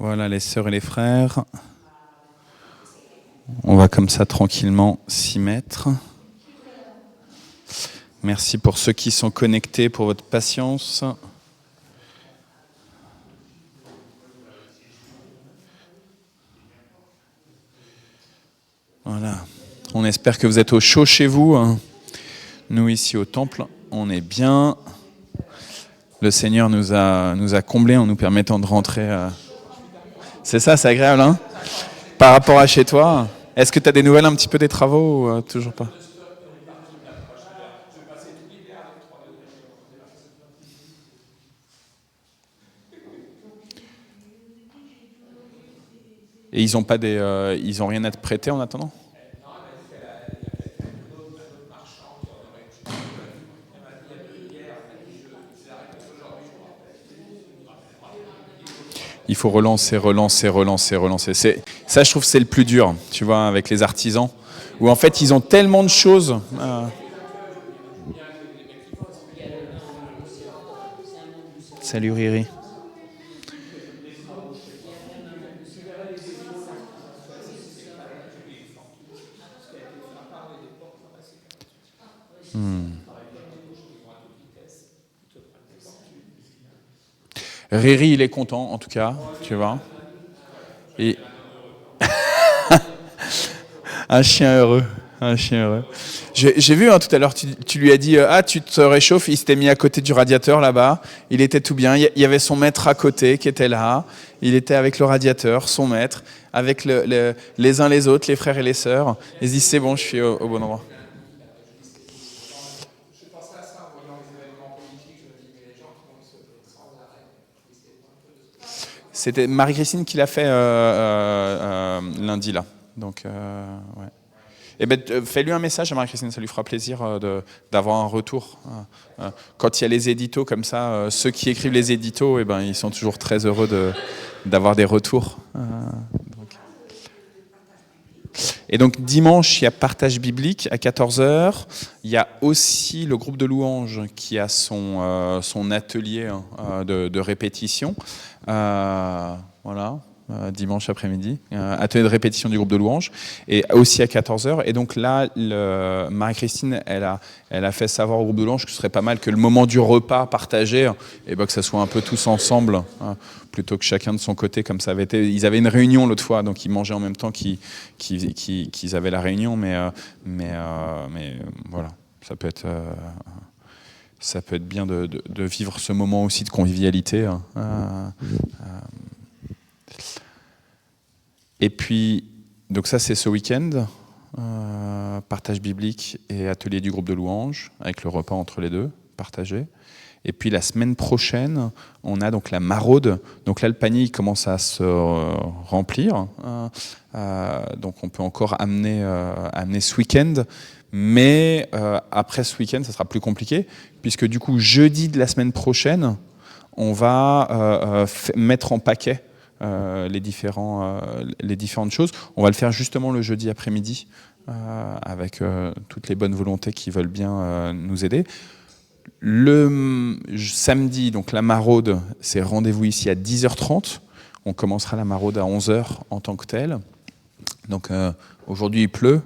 Voilà les sœurs et les frères. On va comme ça tranquillement s'y mettre. Merci pour ceux qui sont connectés, pour votre patience. Voilà. On espère que vous êtes au chaud chez vous. Nous ici au temple, on est bien. Le Seigneur nous a comblés en nous permettant de rentrer. C'est ça, c'est agréable, hein ? Par rapport à chez toi, est-ce que tu as des nouvelles un petit peu des travaux ou toujours pas ? Et ils ont rien à te prêter en attendant ? Il faut relancer. Ça, je trouve, c'est le plus dur, tu vois, avec les artisans, où en fait, ils ont tellement de choses. Salut Riri. Riri, il est content, en tout cas, tu vois. Et... un chien heureux. J'ai vu tout à l'heure, tu lui as dit tu te réchauffes, il s'était mis à côté du radiateur là-bas, il était tout bien, il y avait son maître à côté qui était là, il était avec le radiateur, son maître, avec les uns les autres, les frères et les sœurs, ils se disent c'est bon, je suis au bon endroit. C'était Marie-Christine qui l'a fait lundi là, donc ouais. Eh ben, fais-lui un message à Marie-Christine, ça lui fera plaisir d'avoir un retour. Quand il y a les éditos comme ça, ceux qui écrivent les éditos, eh ben, ils sont toujours très heureux d'avoir des retours. Et donc dimanche, il y a partage biblique à 14h. Il y a aussi le groupe de louanges qui a son atelier de répétition. Voilà. Dimanche après-midi, atelier de répétition du groupe de louanges, et aussi à 14h. Et donc là, Marie-Christine, elle a fait savoir au groupe de louanges que ce serait pas mal que le moment du repas partagé, et que ça soit un peu tous ensemble, plutôt que chacun de son côté, comme ça avait été. Ils avaient une réunion l'autre fois, donc ils mangeaient en même temps qu'ils avaient la réunion, mais voilà, ça peut être bien de vivre ce moment aussi de convivialité. Et puis, donc ça c'est ce week-end, partage biblique et atelier du groupe de louanges, avec le repas entre les deux, partagé. Et puis la semaine prochaine, on a donc la maraude. Donc là, le panier il commence à se remplir. Donc on peut encore amener ce week-end. Mais après ce week-end, ça sera plus compliqué, puisque du coup, jeudi de la semaine prochaine, on va mettre en paquet les différentes choses. On va le faire justement le jeudi après-midi avec toutes les bonnes volontés qui veulent bien nous aider. Le samedi, donc la maraude, c'est rendez-vous ici à 10h30. On commencera la maraude à 11h en tant que telle. Donc aujourd'hui il pleut.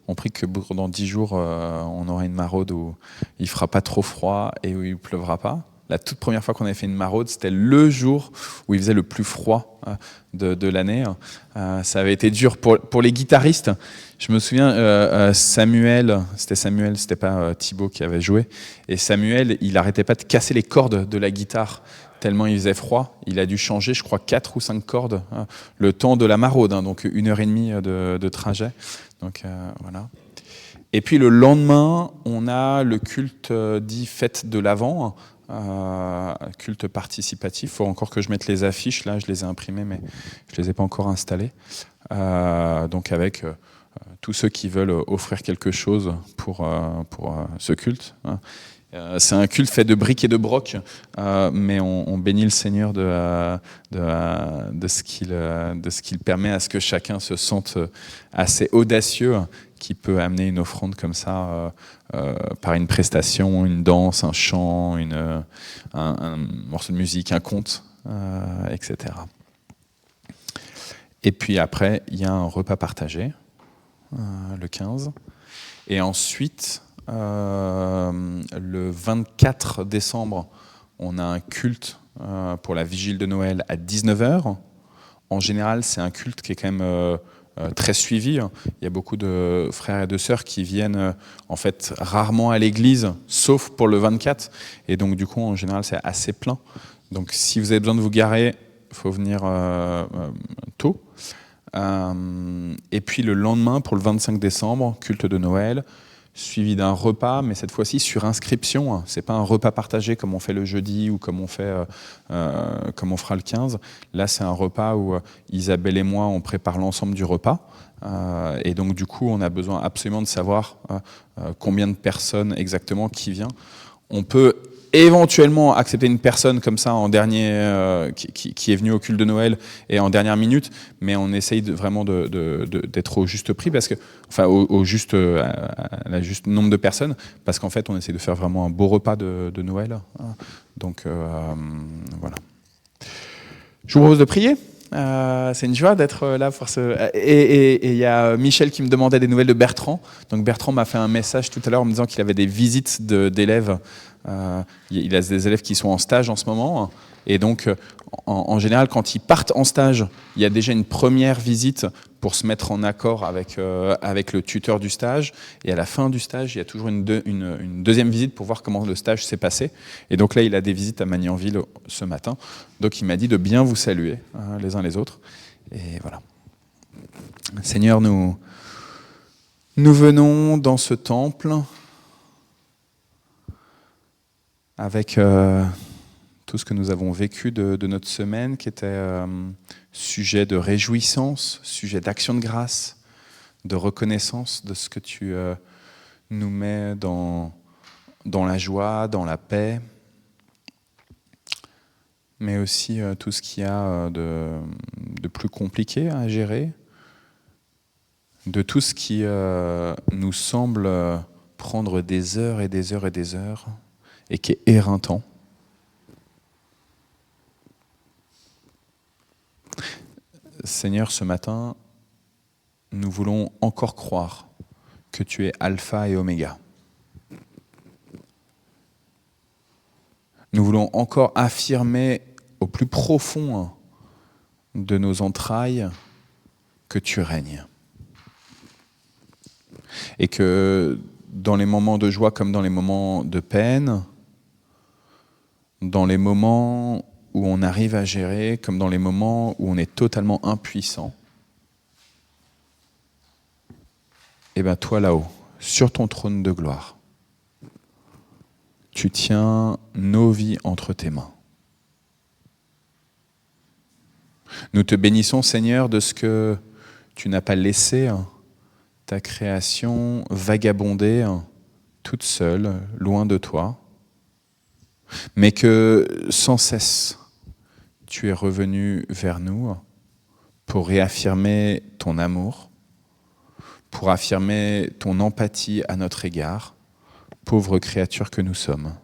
On prie que dans 10 jours, on aura une maraude où il ne fera pas trop froid et où il ne pleuvra pas. La toute première fois qu'on avait fait une maraude, c'était le jour où il faisait le plus froid de l'année. Ça avait été dur pour les guitaristes. Je me souviens, Samuel, c'était pas Thibaut qui avait joué. Et Samuel, il n'arrêtait pas de casser les cordes de la guitare, tellement il faisait froid. Il a dû changer, je crois, 4 ou 5 cordes le temps de la maraude, donc 1h30 de trajet. Donc voilà. Et puis le lendemain, on a le culte dit fête de l'Avent, culte participatif. Il faut encore que je mette les affiches, là je les ai imprimées mais je les ai pas encore installées. Donc avec tous ceux qui veulent offrir quelque chose pour ce culte. C'est un culte fait de briques et de broc, mais on bénit le Seigneur de ce qu'il permet à ce que chacun se sente assez audacieux, qui peut amener une offrande comme ça par une prestation, une danse, un chant, un morceau de musique, un conte, etc. Et puis après, il y a un repas partagé, le 15. Et ensuite, le 24 décembre, on a un culte pour la vigile de Noël à 19h. En général, c'est un culte qui est quand même très suivi. Il y a beaucoup de frères et de sœurs qui viennent en fait rarement à l'église, sauf pour le 24. Et donc du coup, en général, c'est assez plein. Donc si vous avez besoin de vous garer, il faut venir tôt. Et puis le lendemain, pour le 25 décembre, culte de Noël, suivi d'un repas, mais cette fois-ci sur inscription. C'est pas un repas partagé comme on fait le jeudi ou comme on fera le 15. Là, c'est un repas où Isabelle et moi, on prépare l'ensemble du repas. Et donc, du coup, on a besoin absolument de savoir combien de personnes exactement qui vient. On peut éventuellement accepter une personne comme ça en dernier, qui est venue au culte de Noël et en dernière minute, mais on essaye vraiment d'être au juste prix, parce que, enfin au juste, à la juste nombre de personnes, parce qu'en fait on essaie de faire vraiment un beau repas de Noël. Donc voilà. Je vous propose de prier. C'est une joie d'être là pour ce. Et il y a Michel qui me demandait des nouvelles de Bertrand. Donc Bertrand m'a fait un message tout à l'heure en me disant qu'il avait des visites d'élèves. Il a des élèves qui sont en stage en ce moment. Et donc, en général, quand ils partent en stage, il y a déjà une première visite pour se mettre en accord avec le tuteur du stage. Et à la fin du stage, il y a toujours une deuxième visite pour voir comment le stage s'est passé. Et donc là, il a des visites à Magnanville ce matin. Donc il m'a dit de bien vous saluer les uns les autres. Et voilà. Seigneur, nous venons dans ce temple avec tout ce que nous avons vécu de notre semaine, qui était sujet de réjouissance, sujet d'action de grâce, de reconnaissance de ce que tu nous mets dans la joie, dans la paix, mais aussi tout ce qu'il y a de plus compliqué à gérer, de tout ce qui nous semble prendre des heures et des heures et des heures, et qui est éreintant. Seigneur, ce matin, nous voulons encore croire que tu es Alpha et Oméga. Nous voulons encore affirmer au plus profond de nos entrailles que tu règnes. Et que dans les moments de joie comme dans les moments de peine, dans les moments où on arrive à gérer comme dans les moments où on est totalement impuissant, et bien toi là-haut, sur ton trône de gloire, tu tiens nos vies entre tes mains. Nous te bénissons, Seigneur, de ce que tu n'as pas laissé ta création vagabonder toute seule, loin de toi, mais que sans cesse, tu es revenu vers nous pour réaffirmer ton amour, pour affirmer ton empathie à notre égard, pauvres créatures que nous sommes.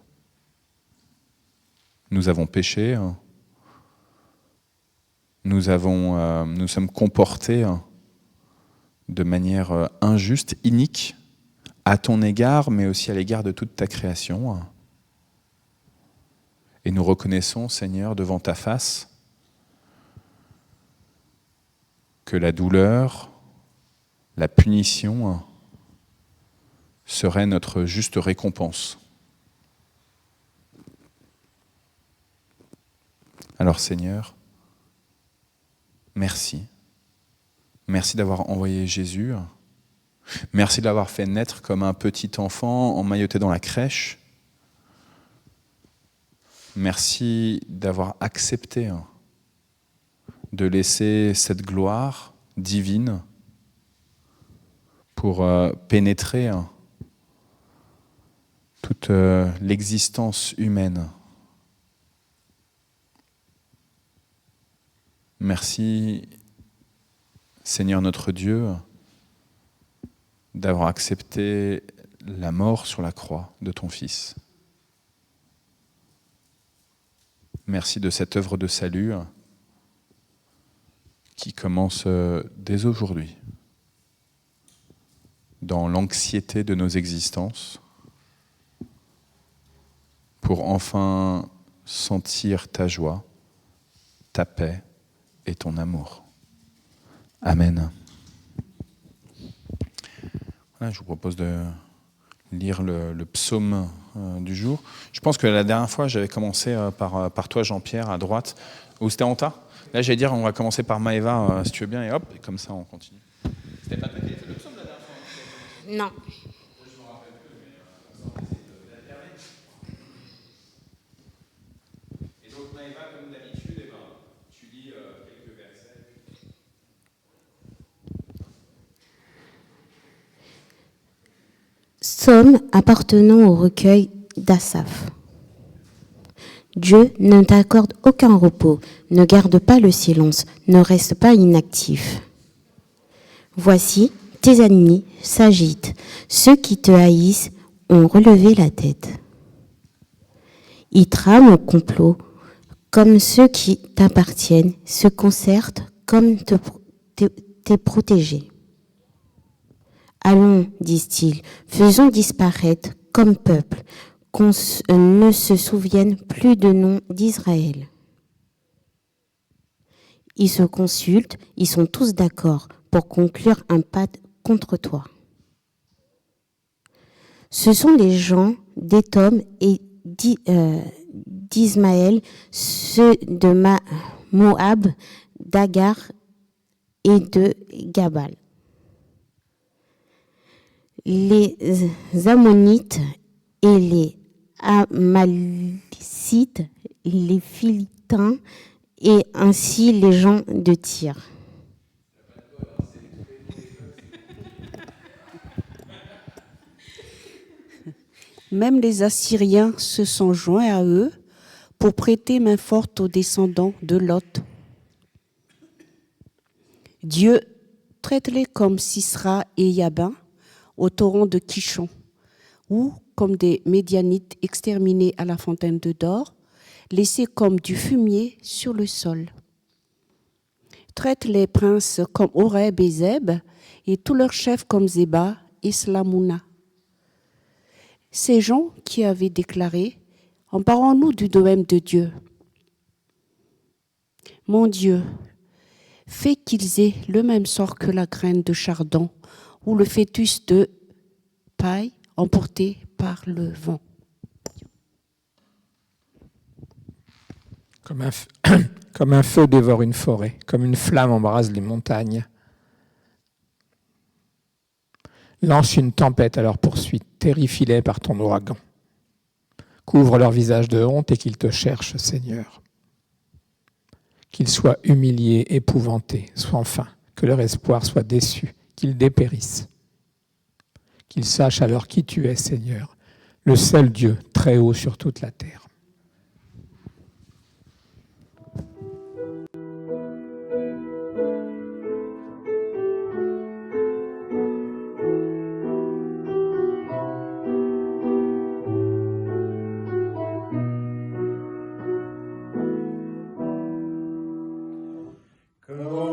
Nous avons péché, nous sommes comportés de manière injuste, inique, à ton égard, mais aussi à l'égard de toute ta création. Et nous reconnaissons, Seigneur, devant ta face, que la douleur, la punition serait notre juste récompense. Alors, Seigneur, merci. Merci d'avoir envoyé Jésus. Merci de l'avoir fait naître comme un petit enfant emmailloté dans la crèche. Merci d'avoir accepté de laisser cette gloire divine pour pénétrer toute l'existence humaine. Merci, Seigneur notre Dieu, d'avoir accepté la mort sur la croix de ton Fils. Merci de cette œuvre de salut qui commence dès aujourd'hui, dans l'anxiété de nos existences, pour enfin sentir ta joie, ta paix et ton amour. Amen. Voilà, je vous propose de lire le psaume du jour. Je pense que la dernière fois, j'avais commencé par toi, Jean-Pierre, à droite, ou c'était Anta. Là, j'allais dire, on va commencer par Maëva, si tu veux bien, et hop, et comme ça, on continue. C'était pas toi qui avais fait le psaume la dernière fois? Non. Je me rappelle plus, mais on va essayer d'alterner. Et donc, Maëva, comme d'habitude, tu lis quelques versets. Psaume appartenant au recueil d'Asaph. Dieu ne t'accorde aucun repos, ne garde pas le silence, ne reste pas inactif. Voici, tes ennemis s'agitent, ceux qui te haïssent ont relevé la tête. Ils trament au complot, comme ceux qui t'appartiennent, se concertent comme tes protégés. Allons, disent-ils, faisons disparaître comme peuple, qu'on ne se souvienne plus de nom d'Israël. Ils se consultent, ils sont tous d'accord pour conclure un pacte contre toi. Ce sont les gens d'Édom et d'Ismaël, ceux de Moab, d'Agar et de Gabal. Les Ammonites et les Amalécites, les Philistins et ainsi les gens de Tyr. Même les Assyriens se sont joints à eux pour prêter main forte aux descendants de Lot. Dieu traite-les comme Sisra et Yabin au torrent de Kishon, ou comme des Médianites exterminés à la fontaine de Dor, laissés comme du fumier sur le sol. Traite les princes comme Oreb et Zeb, et tous leurs chefs comme Zéba et Slamouna. Ces gens qui avaient déclaré « Emparons-nous du domaine de Dieu ». Mon Dieu, fais qu'ils aient le même sort que la graine de chardon ou le fœtus de paille emporté par le vent. Comme un feu dévore une forêt, comme une flamme embrase les montagnes. Lance une tempête à leur poursuite, terrifie-les par ton ouragan. Couvre leur visage de honte et qu'ils te cherchent, Seigneur. Qu'ils soient humiliés, épouvantés, soient enfin, que leur espoir soit déçu, qu'ils dépérissent. Qu'ils sachent alors qui tu es, Seigneur, le seul Dieu, très haut sur toute la terre. Comme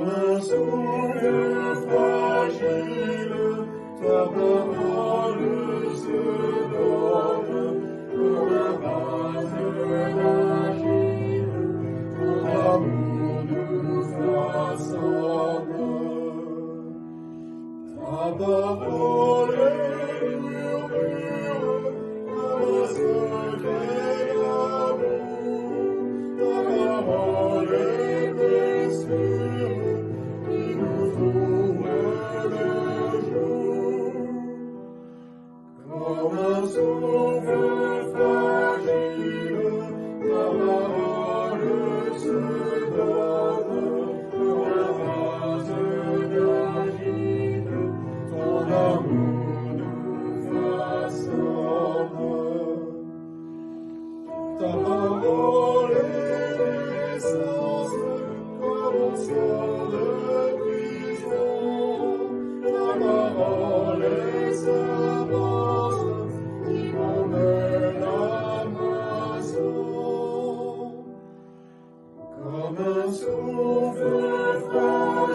un souffle froid.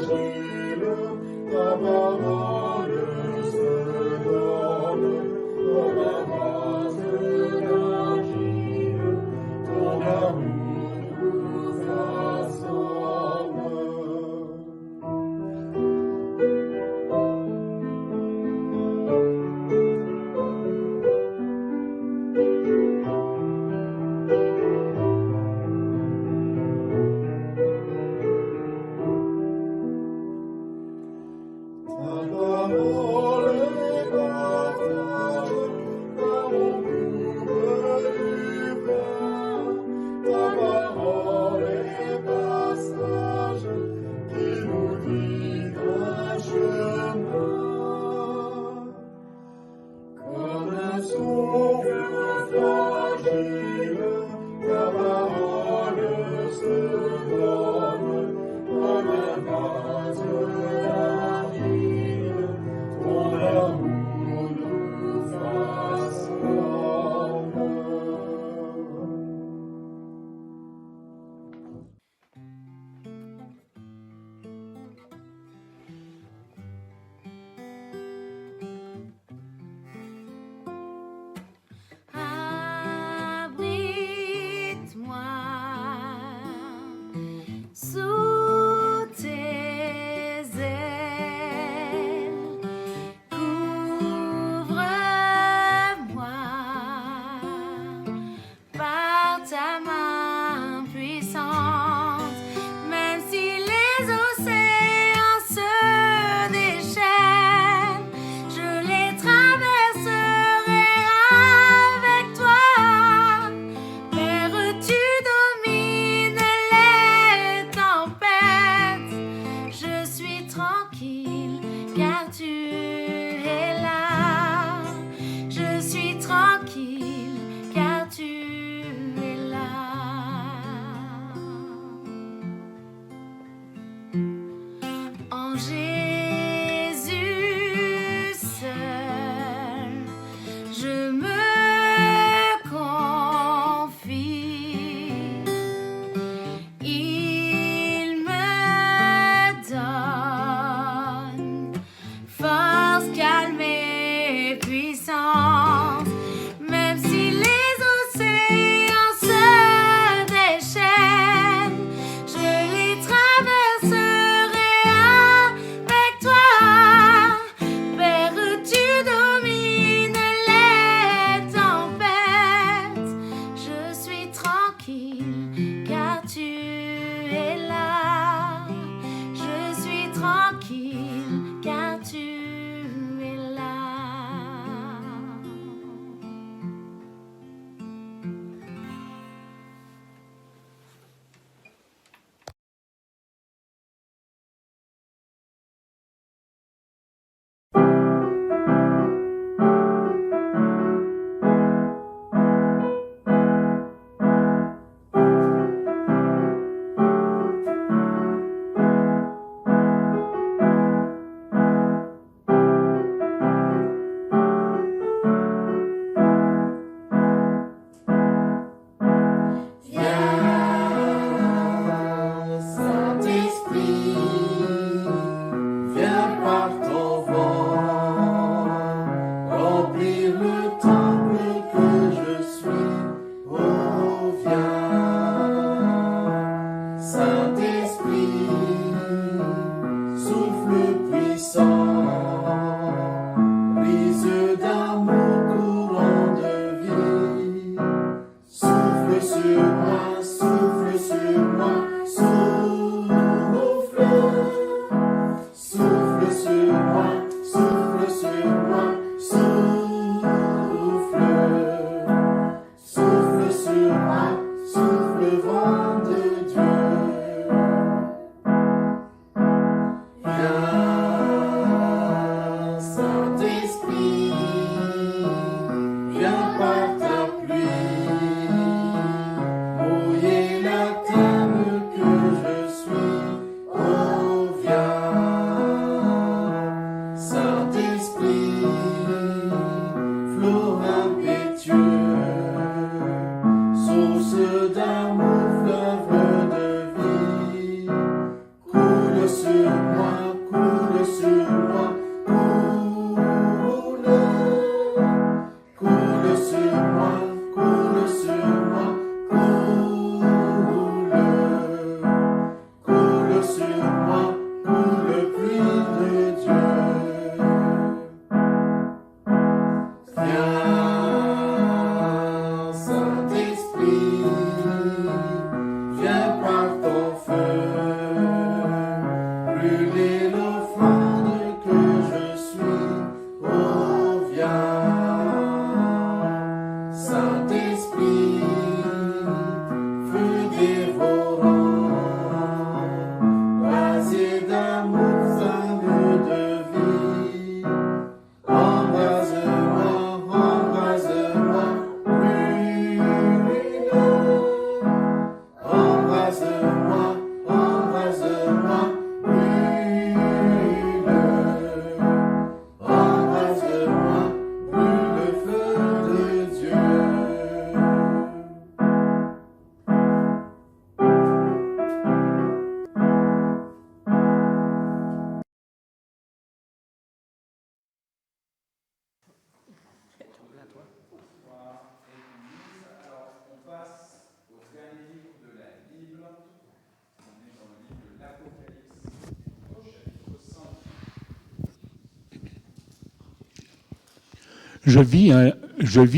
Je vis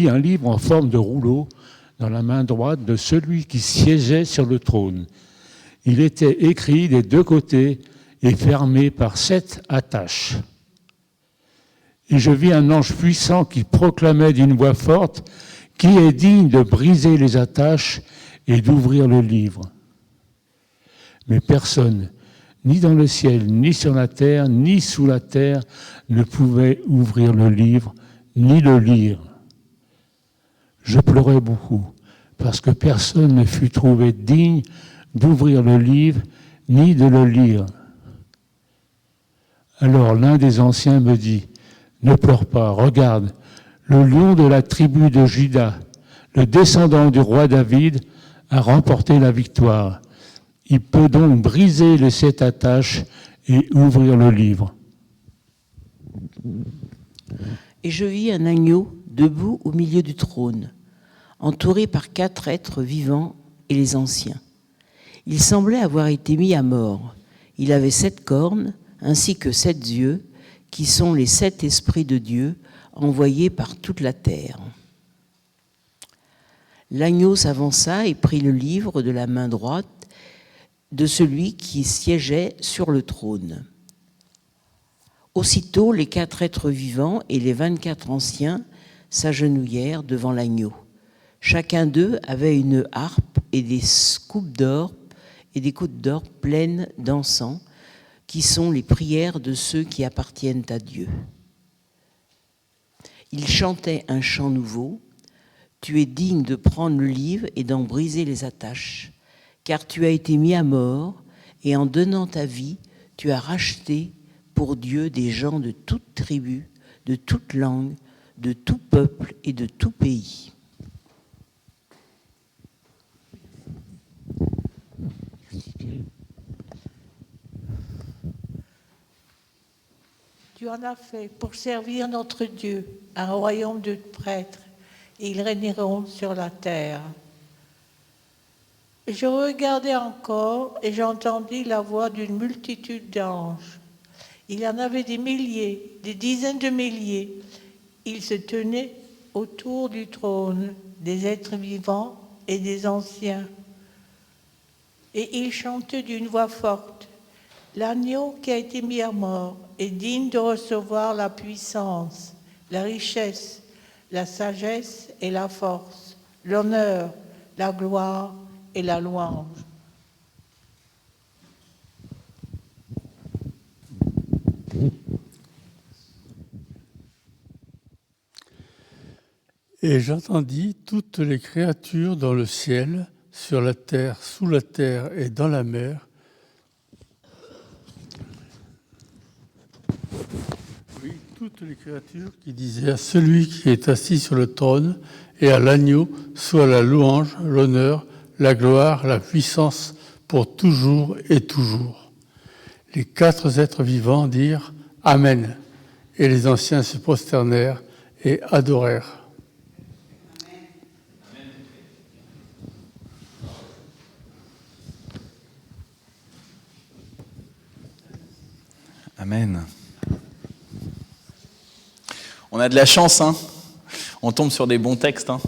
un livre en forme de rouleau dans la main droite de celui qui siégeait sur le trône. Il était écrit des deux côtés et fermé par 7 attaches. Et je vis un ange puissant qui proclamait d'une voix forte « Qui est digne de briser les attaches et d'ouvrir le livre ?» Mais personne, ni dans le ciel, ni sur la terre, ni sous la terre, ne pouvait ouvrir le livre, ni le lire. Je pleurais beaucoup, parce que personne ne fut trouvé digne d'ouvrir le livre, ni de le lire. Alors l'un des anciens me dit, « Ne pleure pas, regarde, le lion de la tribu de Juda, le descendant du roi David, a remporté la victoire. Il peut donc briser les 7 attaches et ouvrir le livre. » Et je vis un agneau debout au milieu du trône, entouré par 4 êtres vivants et les anciens. Il semblait avoir été mis à mort. Il avait 7 cornes, ainsi que 7 yeux, qui sont les 7 esprits de Dieu envoyés par toute la terre. L'agneau s'avança et prit le livre de la main droite de celui qui siégeait sur le trône. Aussitôt, les 4 êtres vivants et les 24 anciens s'agenouillèrent devant l'agneau. Chacun d'eux avait une harpe et des coupes d'or pleines d'encens, qui sont les prières de ceux qui appartiennent à Dieu. Ils chantaient un chant nouveau. « Tu es digne de prendre le livre et d'en briser les attaches, car tu as été mis à mort, et en donnant ta vie, tu as racheté pour Dieu des gens de toute tribu, de toute langue, de tout peuple et de tout pays. » Tu en as fait pour servir notre Dieu, un royaume de prêtres, et ils régneront sur la terre. Je regardais encore et j'entendis la voix d'une multitude d'anges. Il y en avait des milliers, des dizaines de milliers. Ils se tenaient autour du trône, des êtres vivants et des anciens. Et ils chantaient d'une voix forte. L'agneau qui a été mis à mort est digne de recevoir la puissance, la richesse, la sagesse et la force, l'honneur, la gloire et la louange. Et j'entendis toutes les créatures dans le ciel, sur la terre, sous la terre et dans la mer. Oui, toutes les créatures qui disaient à celui qui est assis sur le trône et à l'agneau soit la louange, l'honneur, la gloire, la puissance pour toujours et toujours. Les 4 êtres vivants dirent « Amen » et les anciens se prosternèrent et adorèrent. Amen. On a de la chance, hein. On tombe sur des bons textes. Hein.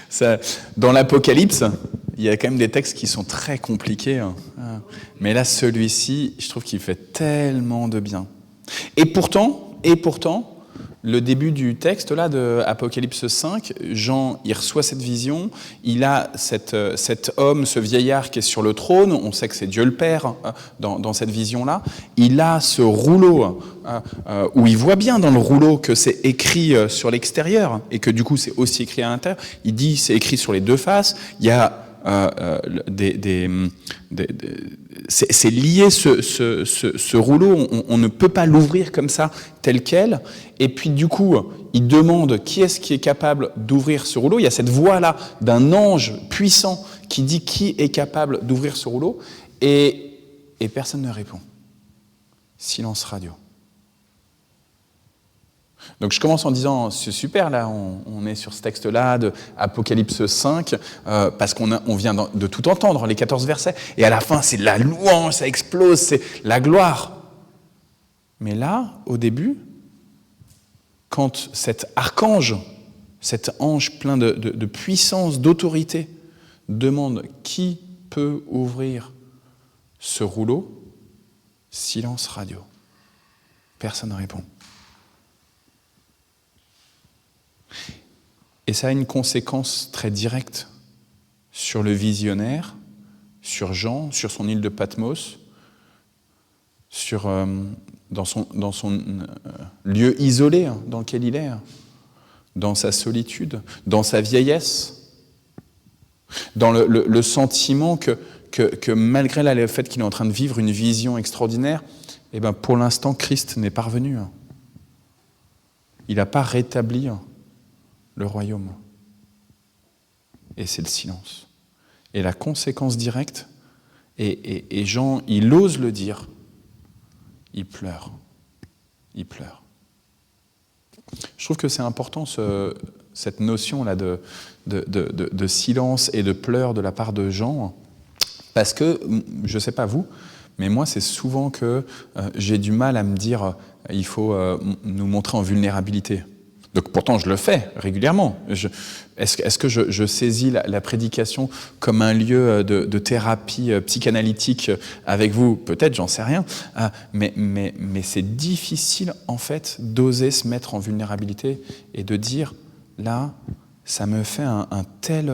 Ça, dans l'Apocalypse, il y a quand même des textes qui sont très compliqués. Hein. Mais là, celui-ci, je trouve qu'il fait tellement de bien. Et pourtant, le début du texte là de Apocalypse 5, Jean, il reçoit cette vision, il a cet homme, ce vieillard qui est sur le trône, on sait que c'est Dieu le Père dans cette vision-là, il a ce rouleau où il voit bien dans le rouleau que c'est écrit sur l'extérieur et que du coup c'est aussi écrit à l'intérieur, il dit c'est écrit sur les 2 faces, il y a c'est lié ce rouleau, on ne peut pas l'ouvrir comme ça tel quel, et puis du coup il demande qui est-ce qui est capable d'ouvrir ce rouleau. Il y a cette voix là d'un ange puissant qui dit qui est capable d'ouvrir ce rouleau, et personne ne répond. Silence radio. Donc je commence en disant, c'est super, là, on est sur ce texte-là de Apocalypse 5, parce qu'on vient de tout entendre, les 14 versets, et à la fin, c'est la louange, ça explose, c'est la gloire. Mais là, au début, quand cet archange, cet ange plein de puissance, d'autorité, demande qui peut ouvrir ce rouleau, silence radio. Personne ne répond. Et ça a une conséquence très directe sur le visionnaire, sur Jean, sur son île de Patmos, dans son lieu isolé dans lequel il est, dans sa solitude, dans sa vieillesse, dans le sentiment que malgré le fait qu'il est en train de vivre une vision extraordinaire, eh ben pour l'instant, Christ n'est pas revenu. Il n'a pas rétabli le royaume. Et c'est le silence. Et la conséquence directe, et Jean, il ose le dire, il pleure. Il pleure. Je trouve que c'est important cette notion-là de silence et de pleurs de la part de Jean, parce que, je ne sais pas vous, mais moi c'est souvent que j'ai du mal à me dire il faut nous montrer en vulnérabilité. Donc pourtant je le fais régulièrement. Est-ce que je saisis la prédication comme un lieu de thérapie psychanalytique avec vous? Peut-être, j'en sais rien. Mais c'est difficile en fait d'oser se mettre en vulnérabilité et de dire là, ça me fait un tel...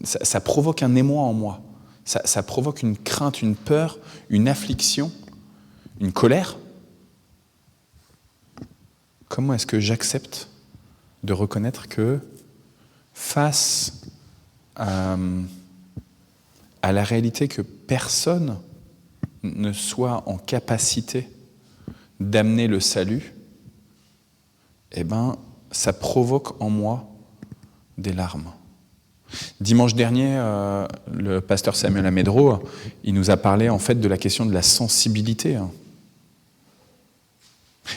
ça provoque un émoi en moi. Ça provoque une crainte, une peur, une affliction, une colère. Comment est-ce que j'accepte de reconnaître que face à la réalité que personne ne soit en capacité d'amener le salut, eh ben, ça provoque en moi des larmes. Dimanche dernier, le pasteur Samuel Amedro, il nous a parlé en fait de la question de la sensibilité.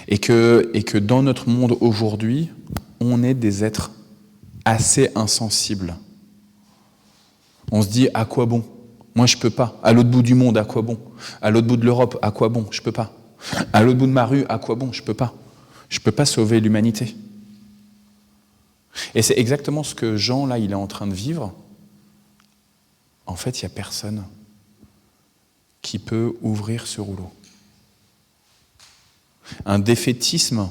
Et que dans notre monde aujourd'hui, on est des êtres assez insensibles. On se dit, à quoi bon? Moi, je peux pas. À l'autre bout du monde, à quoi bon? À l'autre bout de l'Europe, à quoi bon? Je peux pas. À l'autre bout de ma rue, à quoi bon? Je peux pas. Je peux pas sauver l'humanité. Et c'est exactement ce que Jean, là, il est en train de vivre. En fait, il n'y a personne qui peut ouvrir ce rouleau. Un défaitisme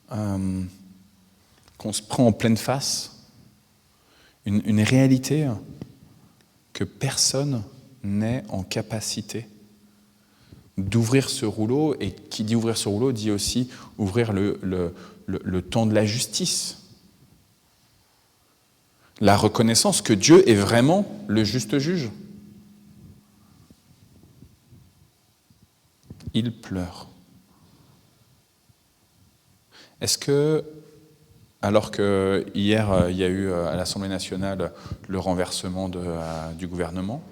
qu'on se prend en pleine face, une réalité que personne n'est en capacité d'ouvrir ce rouleau, et qui dit ouvrir ce rouleau dit aussi ouvrir le temps de la justice. La reconnaissance que Dieu est vraiment le juste juge. Il pleure. Est-ce que, alors que hier il y a eu à l'Assemblée nationale le renversement du gouvernement,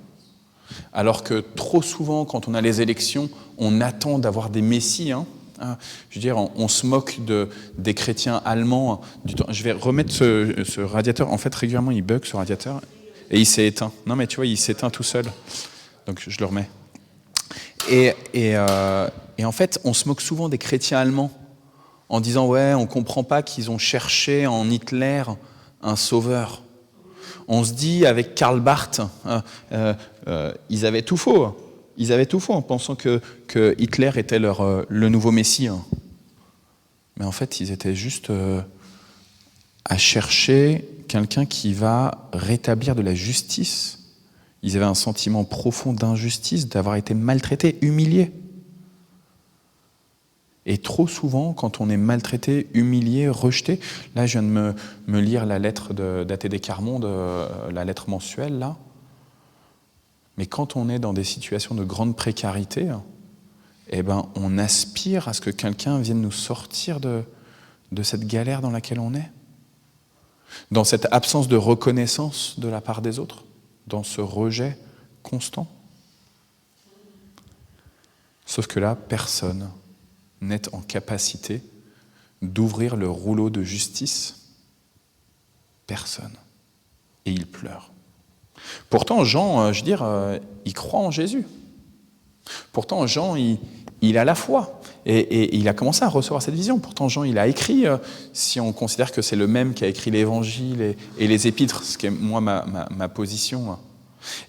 alors que trop souvent quand on a les élections, on attend d'avoir des messies, je veux dire, on se moque des chrétiens allemands. Je vais remettre ce radiateur. En fait, régulièrement, il bug ce radiateur et il s'est éteint. Non, mais tu vois, il s'éteint tout seul. Donc, je le remets. Et en fait, on se moque souvent des chrétiens allemands en disant, ouais, on ne comprend pas qu'ils ont cherché en Hitler un sauveur. On se dit, avec Karl Barth, ils avaient tout faux. Ils avaient tout faux en pensant que Hitler était le nouveau Messie. Mais en fait, ils étaient juste à chercher quelqu'un qui va rétablir de la justice. Ils avaient un sentiment profond d'injustice, d'avoir été maltraités, humiliés. Et trop souvent, quand on est maltraité, humilié, rejeté, là je viens de me lire la lettre d'ATD Carmonde, la lettre mensuelle, là. Mais quand on est dans des situations de grande précarité, eh ben, on aspire à ce que quelqu'un vienne nous sortir de cette galère dans laquelle on est, dans cette absence de reconnaissance de la part des autres, dans ce rejet constant. Sauf que là, personne n'est en capacité d'ouvrir le rouleau de justice. Personne. Et il pleure. Pourtant, Jean, je veux dire, il croit en Jésus. Pourtant, Jean, il a la foi. et il a commencé à recevoir cette vision. Pourtant, Jean, il a écrit, si on considère que c'est le même qui a écrit l'Évangile et les Épîtres, ce qui est moi ma position.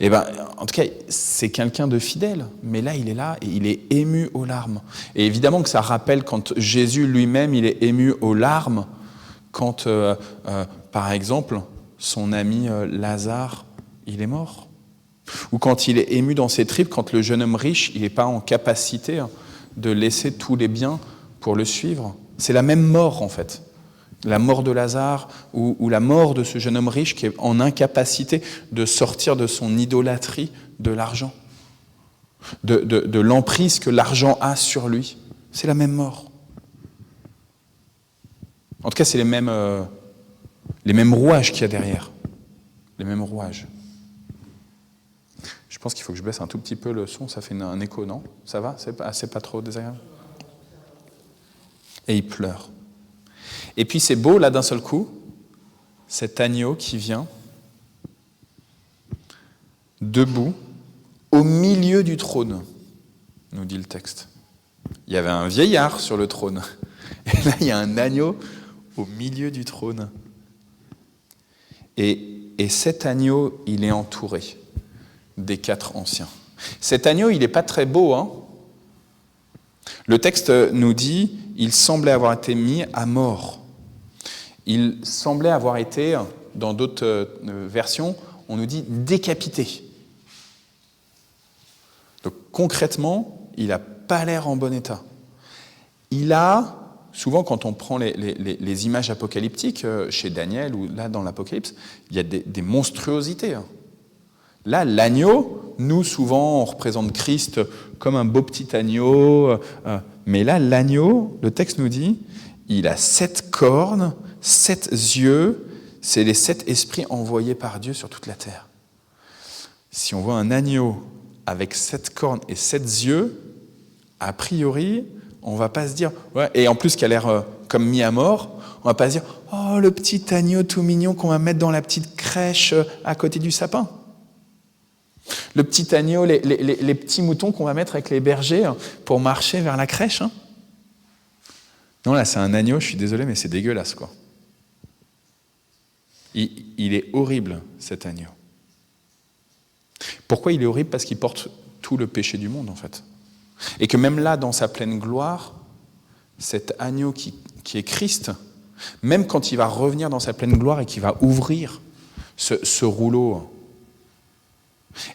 Et ben, en tout cas, c'est quelqu'un de fidèle. Mais là, il est là et il est ému aux larmes. Et évidemment que ça rappelle quand Jésus lui-même, il est ému aux larmes quand, par exemple, son ami Lazare, il est mort. Ou quand il est ému dans ses tripes, quand le jeune homme riche, il n'est pas en capacité de laisser tous les biens pour le suivre. C'est la même mort, en fait. La mort de Lazare ou la mort de ce jeune homme riche qui est en incapacité de sortir de son idolâtrie de l'argent, de l'emprise que l'argent a sur lui. C'est la même mort. En tout cas, c'est les mêmes rouages qu'il y a derrière. Les mêmes rouages. Je pense qu'il faut que je baisse un tout petit peu le son, ça fait un écho, non? Ça va? C'est pas trop désagréable? Et il pleure. Et puis c'est beau, là, d'un seul coup, cet agneau qui vient, debout, au milieu du trône, nous dit le texte. Il y avait un vieillard sur le trône. Et là, il y a un agneau au milieu du trône. Et cet agneau, il est entouré des 4 anciens. Cet agneau, il n'est pas très beau, hein. Le texte nous dit, il semblait avoir été mis à mort. Il semblait avoir été, dans d'autres versions, on nous dit décapité. Donc concrètement, il n'a pas l'air en bon état. Il a, souvent quand on prend les images apocalyptiques, chez Daniel ou là dans l'Apocalypse, il y a des monstruosités. Là, l'agneau, nous souvent on représente Christ comme un beau petit agneau, mais là l'agneau, le texte nous dit, il a 7 cornes, 7 yeux, c'est les 7 esprits envoyés par Dieu sur toute la terre. Si on voit un agneau avec 7 cornes et 7 yeux, a priori, on ne va pas se dire, ouais, et en plus qui a l'air comme mis à mort, on ne va pas se dire, oh le petit agneau tout mignon qu'on va mettre dans la petite crèche à côté du sapin. Le petit agneau, les petits moutons qu'on va mettre avec les bergers pour marcher vers la crèche. Hein. Non, là, c'est un agneau, je suis désolé, mais c'est dégueulasse, quoi. Il est horrible, cet agneau. Pourquoi il est horrible? Parce qu'il porte tout le péché du monde, en fait. Et que même là, dans sa pleine gloire, cet agneau qui est Christ, même quand il va revenir dans sa pleine gloire et qu'il va ouvrir ce rouleau,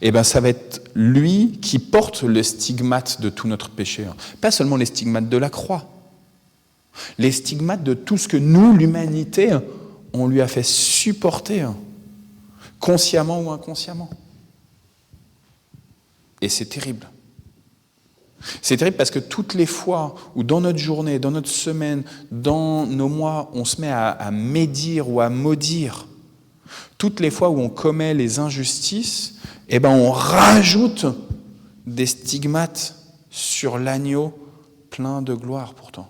eh ben, ça va être lui qui porte le stigmate de tout notre péché. Pas seulement les stigmates de la croix, les stigmates de tout ce que nous, l'humanité, on lui a fait supporter, consciemment ou inconsciemment. Et c'est terrible. C'est terrible parce que toutes les fois où dans notre journée, dans notre semaine, dans nos mois, on se met à médire ou à maudire, toutes les fois où on commet les injustices, eh ben on rajoute des stigmates sur l'agneau plein de gloire pourtant.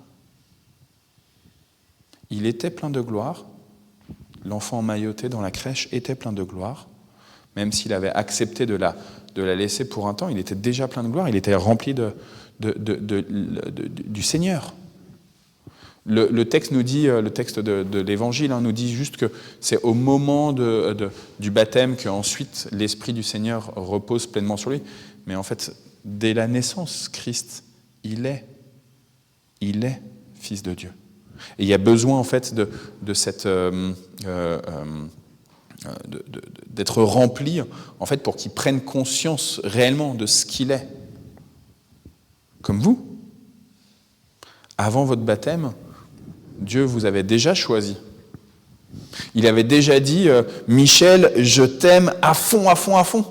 Il était plein de gloire, l'enfant emmailloté dans la crèche était plein de gloire, même s'il avait accepté de la laisser pour un temps, il était déjà plein de gloire, il était rempli du Seigneur. Le texte nous dit, le texte de l'Évangile nous dit juste que c'est au moment du baptême qu'ensuite l'Esprit du Seigneur repose pleinement sur lui. Mais en fait, dès la naissance, Christ, il est Fils de Dieu. Et il y a besoin en fait d'être rempli en fait pour qu'il prenne conscience réellement de ce qu'il est. Comme vous, avant votre baptême, Dieu vous avait déjà choisi. Il avait déjà dit « Michel, je t'aime à fond, à fond, à fond ».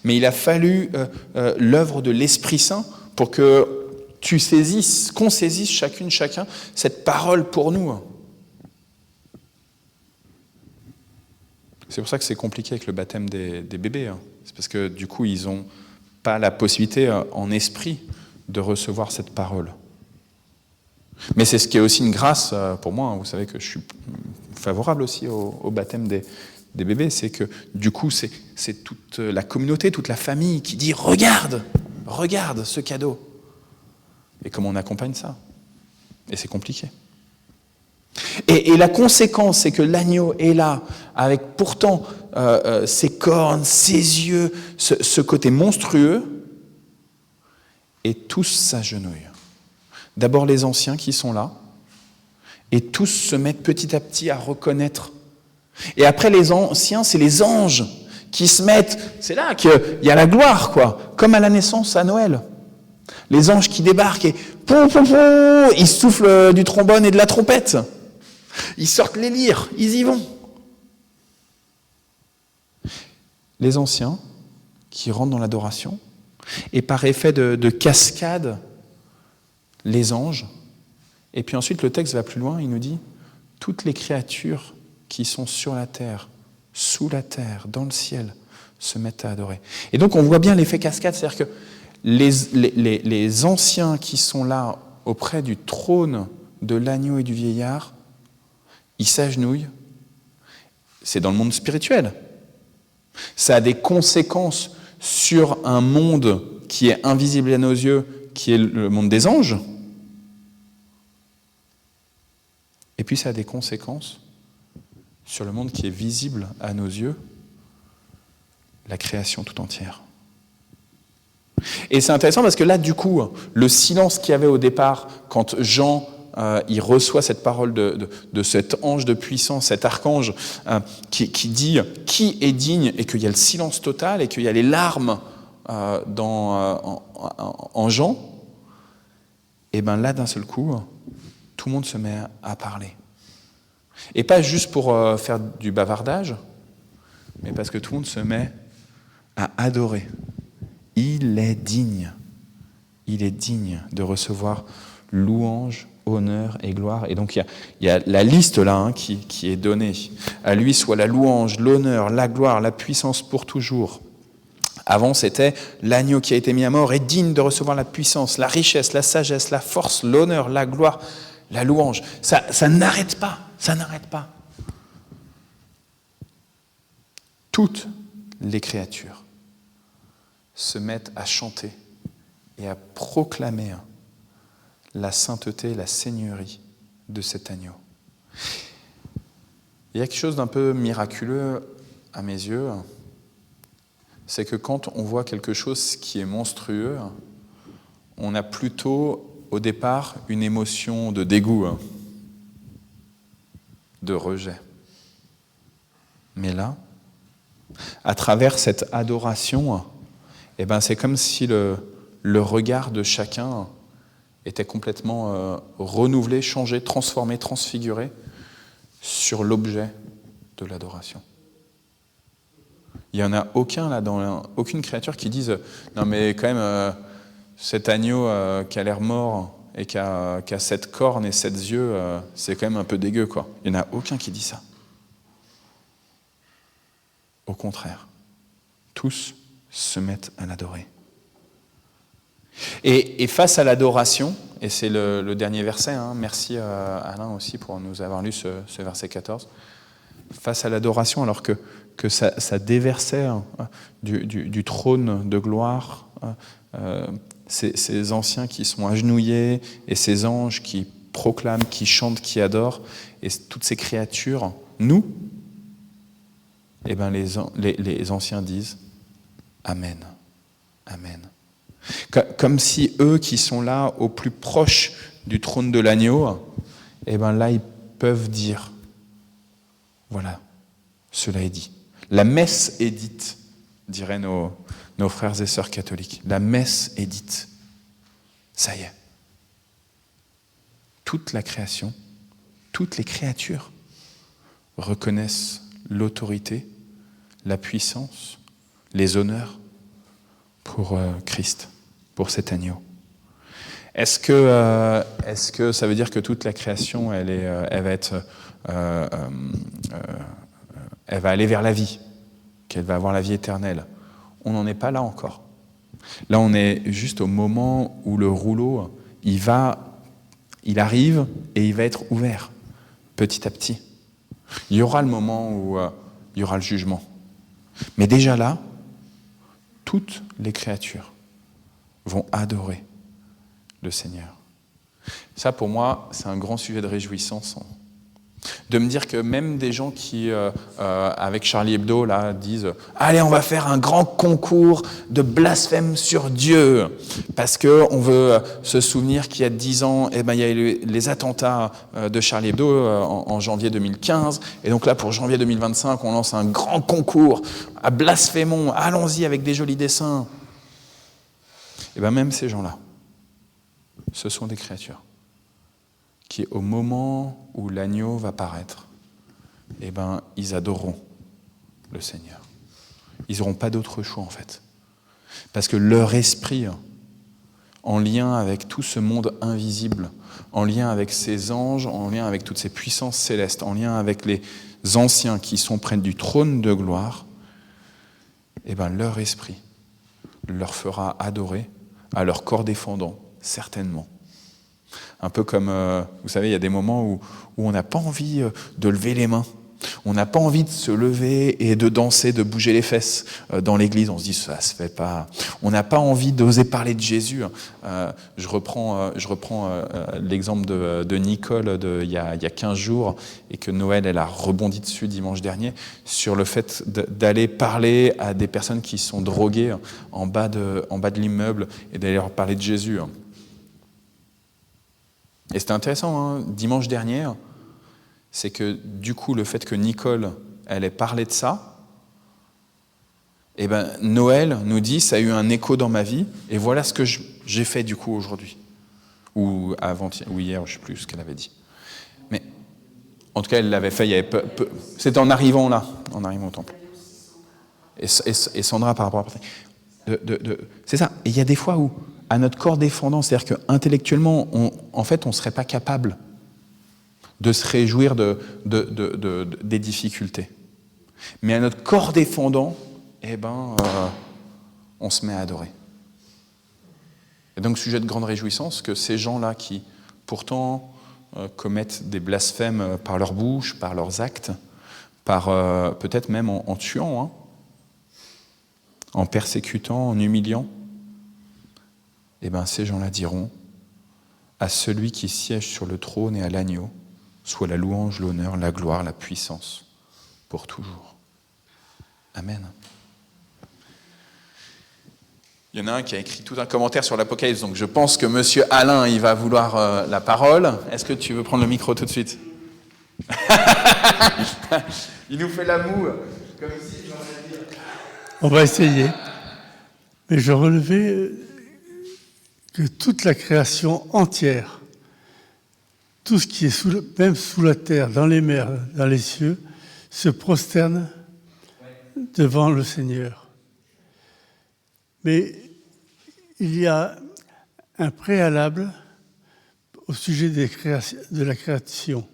Mais il a fallu l'œuvre de l'Esprit Saint pour que qu'on saisisse chacun cette parole pour nous. C'est pour ça que c'est compliqué avec le baptême des bébés. C'est parce que du coup, ils n'ont pas la possibilité en esprit de recevoir cette parole. Mais c'est ce qui est aussi une grâce pour moi. Vous savez que je suis favorable aussi au baptême des bébés. C'est que du coup, c'est toute la communauté, toute la famille qui dit « Regarde ce cadeau ». Et comment on accompagne ça? Et c'est compliqué. Et la conséquence, c'est que l'agneau est là, avec pourtant ses cornes, ses yeux, ce côté monstrueux, et tous s'agenouillent. D'abord les anciens qui sont là, et tous se mettent petit à petit à reconnaître. Et après les anciens, c'est les anges qui se mettent, c'est là qu'il y a la gloire, quoi, comme à la naissance à Noël. Les anges qui débarquent et ils soufflent du trombone et de la trompette. Ils sortent les lyres, ils y vont. Les anciens qui rentrent dans l'adoration, et par effet de cascade, les anges. Et puis ensuite, le texte va plus loin, il nous dit « Toutes les créatures qui sont sur la terre, sous la terre, dans le ciel, se mettent à adorer. » Et donc on voit bien l'effet cascade, c'est-à-dire que les anciens qui sont là auprès du trône de l'agneau et du vieillard, ils s'agenouillent. C'est dans le monde spirituel. Ça a des conséquences sur un monde qui est invisible à nos yeux, qui est le monde des anges. Et puis ça a des conséquences sur le monde qui est visible à nos yeux, la création tout entière. Et c'est intéressant parce que là, du coup, le silence qu'il y avait au départ, quand Jean il reçoit cette parole de cet ange de puissance, cet archange qui dit qui est digne, et qu'il y a le silence total et qu'il y a les larmes en Jean, et bien là, d'un seul coup, tout le monde se met à parler. Et pas juste pour faire du bavardage, mais parce que tout le monde se met à adorer. Il est digne de recevoir louange, honneur et gloire. Et donc il y a la liste là qui est donnée. À lui soit la louange, l'honneur, la gloire, la puissance pour toujours. Avant c'était l'agneau qui a été mis à mort est digne de recevoir la puissance, la richesse, la sagesse, la force, l'honneur, la gloire, la louange. Ça n'arrête pas, ça n'arrête pas. Toutes les créatures se mettent à chanter et à proclamer la sainteté, la seigneurie de cet agneau. Il y a quelque chose d'un peu miraculeux à mes yeux, c'est que quand on voit quelque chose qui est monstrueux, on a plutôt au départ une émotion de dégoût, de rejet. Mais là, à travers cette adoration, eh ben c'est comme si le regard de chacun était complètement renouvelé, changé, transformé, transfiguré sur l'objet de l'adoration. Il n'y en a aucun là, aucune créature qui dise « Non mais quand même, cet agneau qui a l'air mort et qui a 7 cornes et 7 yeux, c'est quand même un peu dégueu, quoi. » Il n'y en a aucun qui dit ça. Au contraire, tous se mettent à l'adorer. Et face à l'adoration, et c'est le dernier verset, merci Alain aussi pour nous avoir lu ce verset 14, face à l'adoration, alors que ça déversait du trône de gloire, ces anciens qui sont agenouillés, et ces anges qui proclament, qui chantent, qui adorent, et toutes ces créatures, nous, eh ben les anciens disent « Amen, Amen ». Comme si eux qui sont là au plus proche du trône de l'agneau, eh ben là ils peuvent dire voilà, cela est dit. La messe est dite, diraient nos frères et sœurs catholiques. La messe est dite. Ça y est. Toute la création, toutes les créatures reconnaissent l'autorité, la puissance, les honneurs pour Christ, pour cet agneau. Est-ce que ça veut dire que toute la création, elle va aller vers la vie, qu'elle va avoir la vie éternelle? On n'en est pas là encore. Là, on est juste au moment où le rouleau, il arrive et il va être ouvert petit à petit. Il y aura le moment où il y aura le jugement. Mais déjà là, toutes les créatures vont adorer le Seigneur. Ça, pour moi, c'est un grand sujet de réjouissance. De me dire que même des gens qui, avec Charlie Hebdo, là, disent « Allez, on va faire un grand concours de blasphème sur Dieu !» Parce qu'on veut se souvenir qu'il y a 10 ans, il y a eu les attentats de Charlie Hebdo en janvier 2015. Et donc là, pour janvier 2025, on lance un grand concours à blasphémons. Allons-y avec des jolis dessins. Et même ces gens-là, ce sont des créatures qui, au moment où l'agneau va paraître, ils adoreront le Seigneur. Ils n'auront pas d'autre choix, en fait. Parce que leur esprit, en lien avec tout ce monde invisible, en lien avec ces anges, en lien avec toutes ces puissances célestes, en lien avec les anciens qui sont près du trône de gloire, leur esprit leur fera adorer à leur corps défendant, certainement. Un peu comme, vous savez, il y a des moments où on n'a pas envie de lever les mains. On n'a pas envie de se lever et de danser, de bouger les fesses dans l'église. On se dit, ça se fait pas. On n'a pas envie d'oser parler de Jésus. Je reprends l'exemple de Nicole il y a 15 jours et que Noël, elle a rebondi dessus dimanche dernier, sur le fait d'aller parler à des personnes qui sont droguées en bas de l'immeuble et d'aller leur parler de Jésus. Et c'était intéressant, dimanche dernier, c'est que du coup, le fait que Nicole, elle ait parlé de ça, Noël nous dit, ça a eu un écho dans ma vie, et voilà ce que j'ai fait du coup aujourd'hui. Ou avant-hier, ou hier, je ne sais plus ce qu'elle avait dit. Mais en tout cas, elle l'avait fait, il y avait c'était en arrivant au temple. Et Sandra par rapport à... c'est ça, et il y a des fois où, à notre corps défendant, c'est-à-dire qu'intellectuellement, on ne serait pas capable de se réjouir des difficultés. Mais à notre corps défendant, on se met à adorer. Et donc, sujet de grande réjouissance que ces gens-là qui, pourtant, commettent des blasphèmes par leur bouche, par leurs actes, par peut-être même en tuant, en persécutant, en humiliant, ces gens-là diront « À celui qui siège sur le trône et à l'agneau, soit la louange, l'honneur, la gloire, la puissance, pour toujours. » Amen. Il y en a un qui a écrit tout un commentaire sur l'Apocalypse, donc je pense que Monsieur Alain, il va vouloir la parole. Est-ce que tu veux prendre le micro tout de suite? Il nous fait la moue, comme si j'en allais dire. On va essayer. Mais je relevais que toute la création entière, tout ce qui est même sous la terre, dans les mers, dans les cieux, se prosterne devant le Seigneur. Mais il y a un préalable au sujet de la création,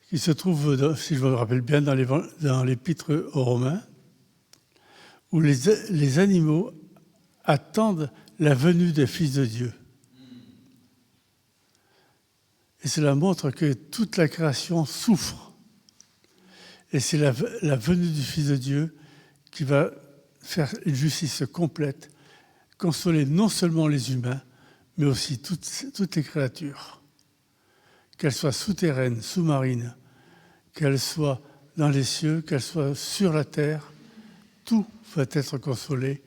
qui se trouve, si je me rappelle bien, dans l'Épître aux Romains, où les animaux attendent la venue des fils de Dieu. Et cela montre que toute la création souffre. Et c'est la venue du Fils de Dieu qui va faire une justice complète, consoler non seulement les humains, mais aussi toutes les créatures. Qu'elles soient souterraines, sous-marines, qu'elles soient dans les cieux, qu'elles soient sur la terre, tout va être consolé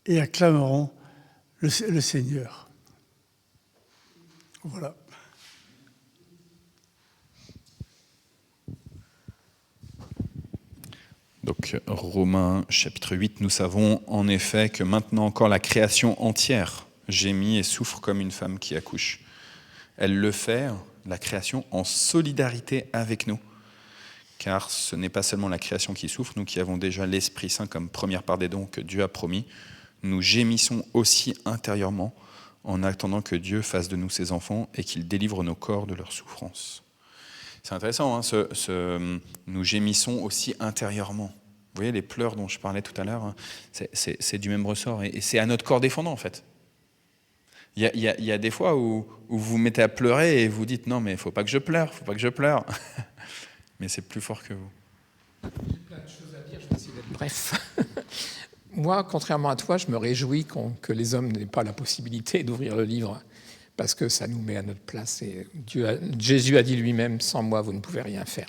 et acclameront le Seigneur. Voilà. Donc, Romains chapitre 8, nous savons en effet que maintenant encore la création entière gémit et souffre comme une femme qui accouche. Elle le fait, la création, en solidarité avec nous. Car ce n'est pas seulement la création qui souffre, nous qui avons déjà l'Esprit Saint comme première part des dons que Dieu a promis, nous gémissons aussi intérieurement en attendant que Dieu fasse de nous ses enfants et qu'il délivre nos corps de leur souffrance. C'est intéressant, nous gémissons aussi intérieurement. Vous voyez, les pleurs dont je parlais tout à l'heure, c'est du même ressort et c'est à notre corps défendant en fait. Il y a des fois où vous vous mettez à pleurer et vous dites « Non, mais il ne faut pas que je pleure, il ne faut pas que je pleure. » Mais c'est plus fort que vous. J'ai plein de choses à dire, je vais essayer d'être bref. moi, contrairement à toi, je me réjouis que les hommes n'aient pas la possibilité d'ouvrir le livre, parce que ça nous met à notre place. Et Jésus a dit lui-même, sans moi, vous ne pouvez rien faire.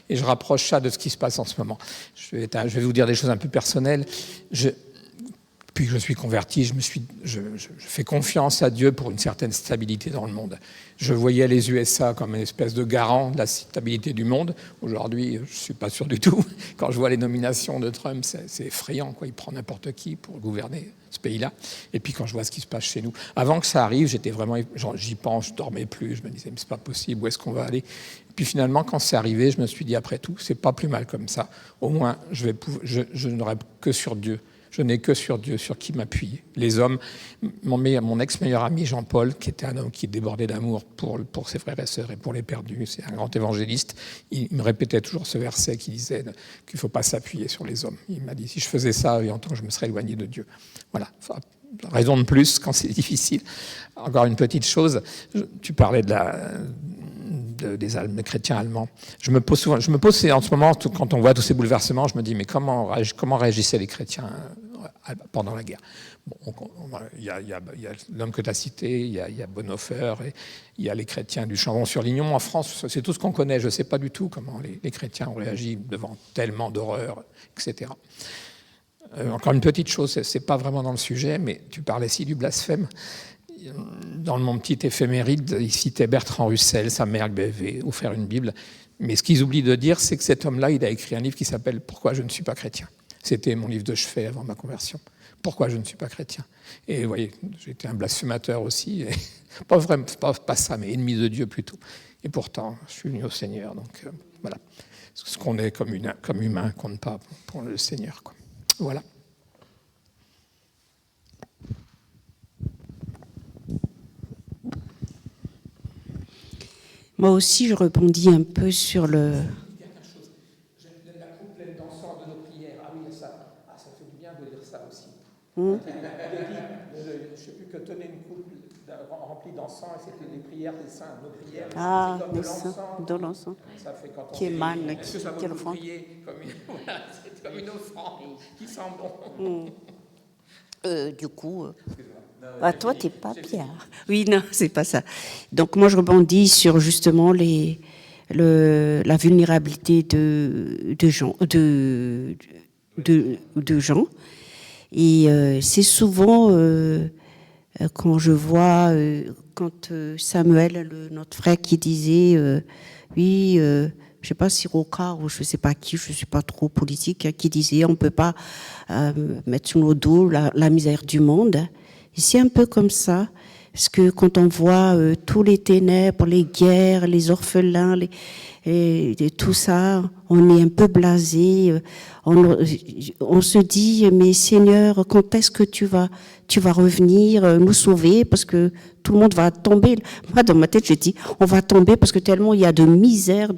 Et je rapproche ça de ce qui se passe en ce moment. Je vais vous dire des choses un peu personnelles. Depuis que je suis converti, je fais confiance à Dieu pour une certaine stabilité dans le monde. Je voyais les USA comme une espèce de garant de la stabilité du monde. Aujourd'hui, je ne suis pas sûr du tout. Quand je vois les nominations de Trump, c'est effrayant, quoi. Il prend n'importe qui pour gouverner ce pays-là. Et puis quand je vois ce qui se passe chez nous, avant que ça arrive, j'étais vraiment, j'y pense, je dormais plus, je me disais mais c'est pas possible, où est-ce qu'on va aller? Et puis finalement, quand c'est arrivé, je me suis dit après tout, c'est pas plus mal comme ça. Au moins, je n'aurai que sur Dieu. Je n'ai que sur Dieu, sur qui m'appuyer. Les hommes, mon ex-meilleur ami Jean-Paul, qui était un homme qui débordait d'amour pour ses frères et sœurs et pour les perdus, c'est un grand évangéliste, il me répétait toujours ce verset qui disait qu'il ne faut pas s'appuyer sur les hommes. Il m'a dit, si je faisais ça, longtemps, je me serais éloigné de Dieu. Voilà, raison de plus quand c'est difficile. Encore une petite chose, tu parlais des chrétiens allemands. Je me pose en ce moment, quand on voit tous ces bouleversements, je me dis, mais comment réagissaient les chrétiens pendant la guerre? Bon, il y a l'homme que tu as cité, il y a Bonhoeffer, et il y a les chrétiens du Chambon-sur-Lignon. En France, c'est tout ce qu'on connaît. Je ne sais pas du tout comment les chrétiens ont réagi devant tellement d'horreurs, etc. Encore une petite chose, ce n'est pas vraiment dans le sujet, mais tu parlais ici du blasphème. Dans mon petit éphéméride, il citait Bertrand Russell, sa mère lui avait offert une Bible. Mais ce qu'ils oublient de dire, c'est que cet homme-là, il a écrit un livre qui s'appelle « Pourquoi je ne suis pas chrétien ». C'était mon livre de chevet avant ma conversion. « Pourquoi je ne suis pas chrétien ». Et vous voyez, j'étais un blasphémateur aussi. Et pas vraiment, pas ça, mais ennemi de Dieu plutôt. Et pourtant, je suis venu au Seigneur. Donc voilà, ce qu'on est comme humain compte pas pour le Seigneur, quoi. Voilà. Moi aussi, je rebondis un peu sur le... La coupe pleine d'encens de nos prières. Ah oui, ça fait du bien de dire ça aussi. Je ne sais plus que tenait une coupe remplie d'encens et c'était les prières des saints, nos prières. Ah, c'est comme de l'encens. Ça fait quand on qui émane, est-ce que ça vaut vous prier c'est comme une offrande qui sent bon. Du coup... toi, t'es pas bien. Oui, non, c'est pas ça. Donc, moi, je rebondis sur justement la vulnérabilité de gens. Et c'est souvent, quand je vois, quand Samuel, notre frère, qui disait, oui, je sais pas si Rocard ou je sais pas qui, je suis pas trop politique, qui disait, on peut pas mettre sur nos dos la misère du monde. Et c'est un peu comme ça, parce que quand on voit tous les ténèbres, les guerres, les orphelins, et tout ça, on est un peu blasé. On se dit, mais Seigneur, quand est-ce que tu vas revenir nous sauver, parce que tout le monde va tomber. Moi, dans ma tête, j'ai dit, on va tomber parce que tellement il y a de misère.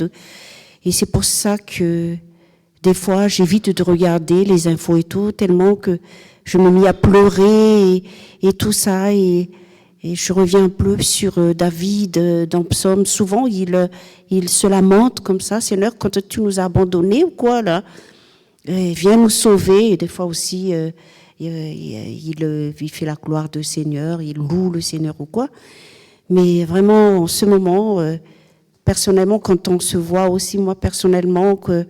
Et c'est pour ça que des fois, j'évite de regarder les infos et tout, tellement que je me mis à pleurer et tout ça. Et je reviens un peu sur David dans Psaume. Souvent, il se lamente comme ça. Seigneur, quand tu nous as abandonnés ou quoi, là, viens nous sauver. Et des fois aussi, il fait la gloire du Seigneur, il loue le Seigneur ou quoi. Mais vraiment, en ce moment, personnellement, quand on se voit aussi, moi, personnellement, que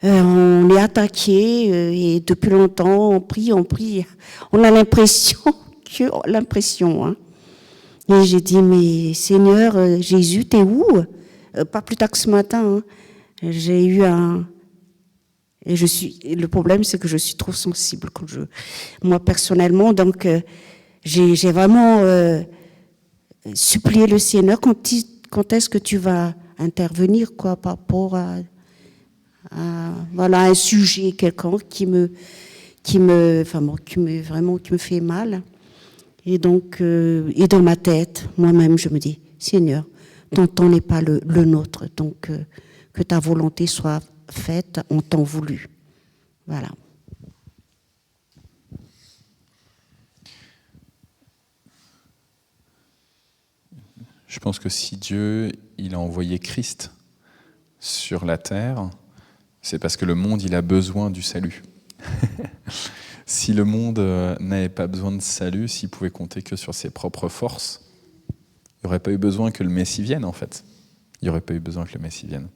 on est attaqué et depuis longtemps, on prie. On a l'impression, hein. Et j'ai dit, mais Seigneur, Jésus, t'es où? Pas plus tard que ce matin, hein. J'ai eu et le problème, c'est que je suis trop sensible moi personnellement, donc j'ai vraiment supplié le Seigneur, quand est-ce que tu vas intervenir, quoi, par rapport à un sujet quelconque qui me fait mal. Et donc, et dans ma tête, moi-même, je me dis, Seigneur, ton temps n'est pas le nôtre, donc que ta volonté soit faite en temps voulu. Voilà. Je pense que si Dieu, il a envoyé Christ sur la terre, c'est parce que le monde, il a besoin du salut. si le monde n'avait pas besoin de salut, s'il pouvait compter que sur ses propres forces, il n'y aurait pas eu besoin que le Messie vienne, en fait. Il n'y aurait pas eu besoin que le Messie vienne.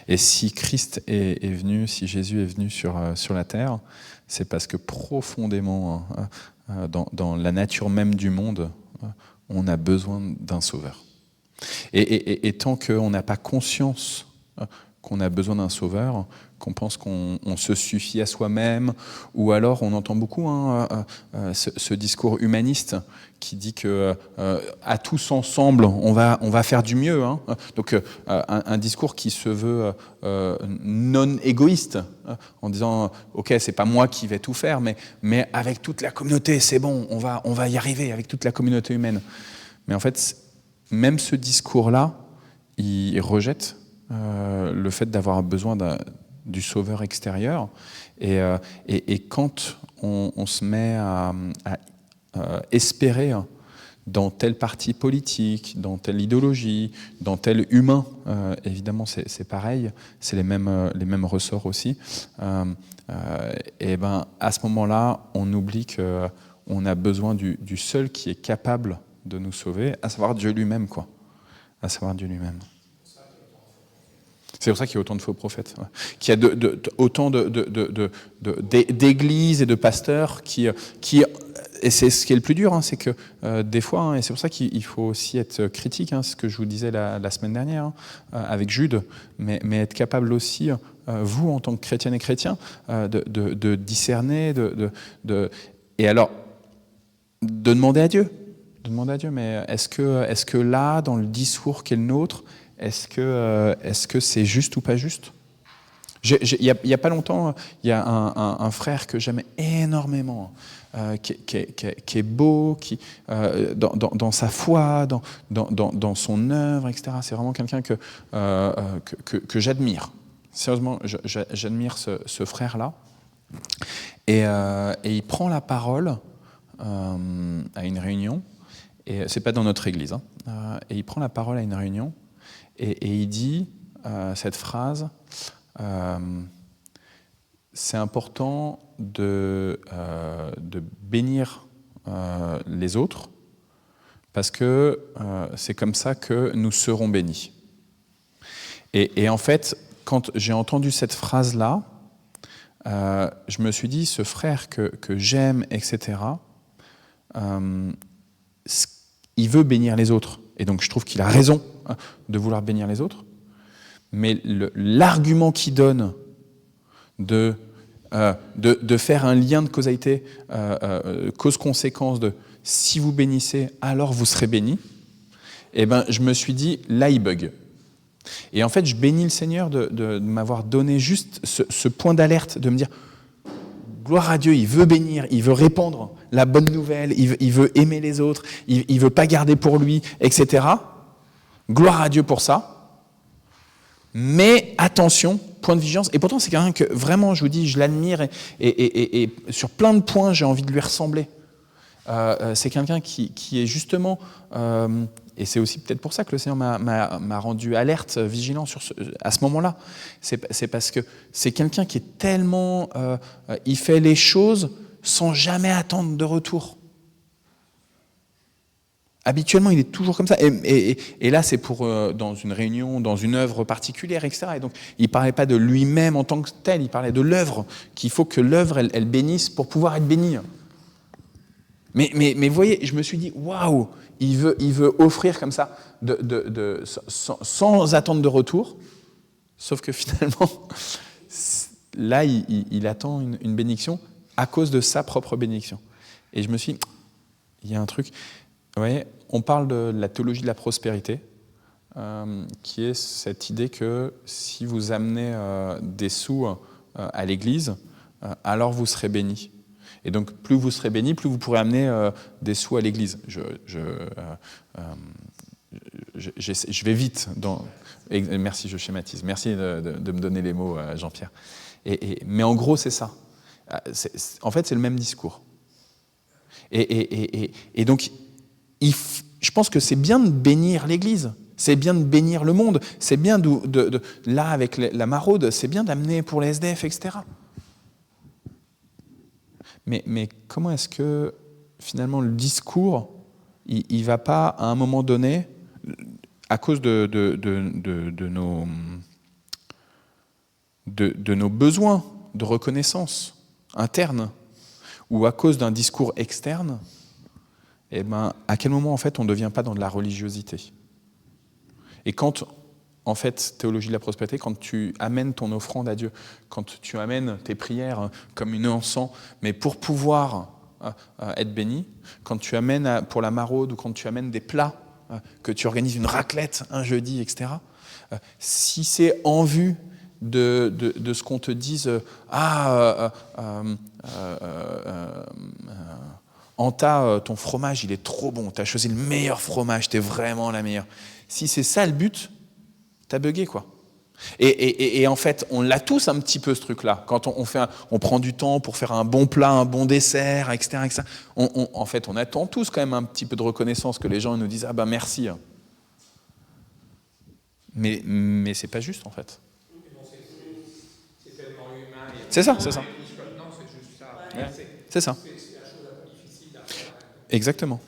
Et si Christ est venu, si Jésus est venu sur la terre, c'est parce que profondément, dans la nature même du monde, on a besoin d'un sauveur. Et tant qu'on n'a pas conscience qu'on a besoin d'un sauveur, qu'on pense qu'on se suffit à soi-même, ou alors on entend beaucoup ce discours humaniste qui dit que à tous ensemble on va faire du mieux. Donc un discours qui se veut non égoïste, en disant ok, c'est pas moi qui vais tout faire, mais avec toute la communauté, c'est bon, on va y arriver avec toute la communauté humaine. Mais en fait, même ce discours-là, il rejette le fait d'avoir besoin du sauveur extérieur. Et quand on se met à espérer dans tel parti politique, dans telle idéologie, dans tel humain, évidemment c'est pareil, c'est les mêmes ressorts aussi, et ben à ce moment-là, on oublie qu'on a besoin du seul qui est capable de nous sauver, à savoir Dieu lui-même, quoi. À savoir Dieu lui-même. C'est pour ça qu'il y a autant de faux prophètes, qu'il y a autant d'églises et de pasteurs qui et c'est ce qui est le plus dur, c'est que des fois, et c'est pour ça qu'il faut aussi être critique, c'est ce que je vous disais la semaine dernière avec Jude, mais être capable aussi, vous en tant que chrétiennes et chrétiens, de discerner, et alors de demander à Dieu, mais est-ce que là, dans le discours qui est le nôtre, est-ce que c'est juste ou pas juste ? Il y a pas longtemps, il y a un frère que j'aime énormément, qui est beau, qui dans sa foi, dans son œuvre, etc. C'est vraiment quelqu'un que j'admire. Sérieusement, j'admire ce frère-là. Et il prend la parole à une réunion, et c'est pas dans notre église, et il prend la parole à une réunion, et il dit cette phrase. C'est important de bénir les autres parce que c'est comme ça que nous serons bénis. Et en fait, quand j'ai entendu cette phrase-là, je me suis dit, ce frère que j'aime, etc., il veut bénir les autres. Et donc je trouve qu'il a raison de vouloir bénir les autres. Mais l'argument qu'il donne de faire un lien de causalité, cause-conséquence de « si vous bénissez, alors vous serez bénis », eh ben, je me suis dit, là, il bug. Et en fait, je bénis le Seigneur de m'avoir donné juste ce point d'alerte, de me dire « gloire à Dieu, il veut bénir, il veut répandre la bonne nouvelle, il veut aimer les autres, il ne veut pas garder pour lui, etc. » Gloire à Dieu pour ça. Mais attention, point de vigilance. Et pourtant, c'est quelqu'un que vraiment, je vous dis, je l'admire et sur plein de points, j'ai envie de lui ressembler. C'est quelqu'un qui est justement, et c'est aussi peut-être pour ça que le Seigneur m'a rendu alerte, vigilant à ce moment-là. C'est parce que c'est quelqu'un qui est tellement, il fait les choses sans jamais attendre de retour. Habituellement, il est toujours comme ça. Et là, c'est pour dans une réunion, dans une œuvre particulière, etc. Et donc, il ne parlait pas de lui-même en tant que tel, il parlait de l'œuvre, qu'il faut que l'œuvre, elle bénisse pour pouvoir être bénie. Mais vous voyez, je me suis dit, waouh, il veut offrir comme ça, sans attendre de retour, sauf que finalement, là, il attend une bénédiction à cause de sa propre bénédiction. Et je me suis dit, il y a un truc... Vous voyez, on parle de la théologie de la prospérité, qui est cette idée que si vous amenez des sous à l'église, alors vous serez bénis. Et donc, plus vous serez bénis, plus vous pourrez amener des sous à l'église. Je vais vite. Merci, je schématise. Merci de me donner les mots, Jean-Pierre. Mais en gros, c'est ça. En fait, c'est le même discours. Et donc, je pense que c'est bien de bénir l'Église, c'est bien de bénir le monde, c'est bien là, avec la maraude, c'est bien d'amener pour les SDF, etc. Mais comment est-ce que, finalement, le discours, il ne va pas, à un moment donné, à cause de nos besoins de reconnaissance interne, ou à cause d'un discours externe, eh ben, à quel moment, en fait, on ne devient pas dans de la religiosité? Et quand, en fait, théologie de la prospérité, quand tu amènes ton offrande à Dieu, quand tu amènes tes prières comme une encens, mais pour pouvoir être béni, quand tu amènes pour la maraude, ou quand tu amènes des plats, que tu organises une raclette un jeudi, etc., si c'est en vue de ce qu'on te dise Anta, ton fromage, il est trop bon, tu as choisi le meilleur fromage, tu es vraiment la meilleure. Si c'est ça le but, tu as bugué, quoi. Et en fait, on l'a tous un petit peu, ce truc-là. Quand on prend du temps pour faire un bon plat, un bon dessert, etc. En fait, on attend tous quand même un petit peu de reconnaissance, que les gens nous disent « Ah ben merci ». Mais c'est pas juste, en fait. C'est ça. C'est ça. Exactement.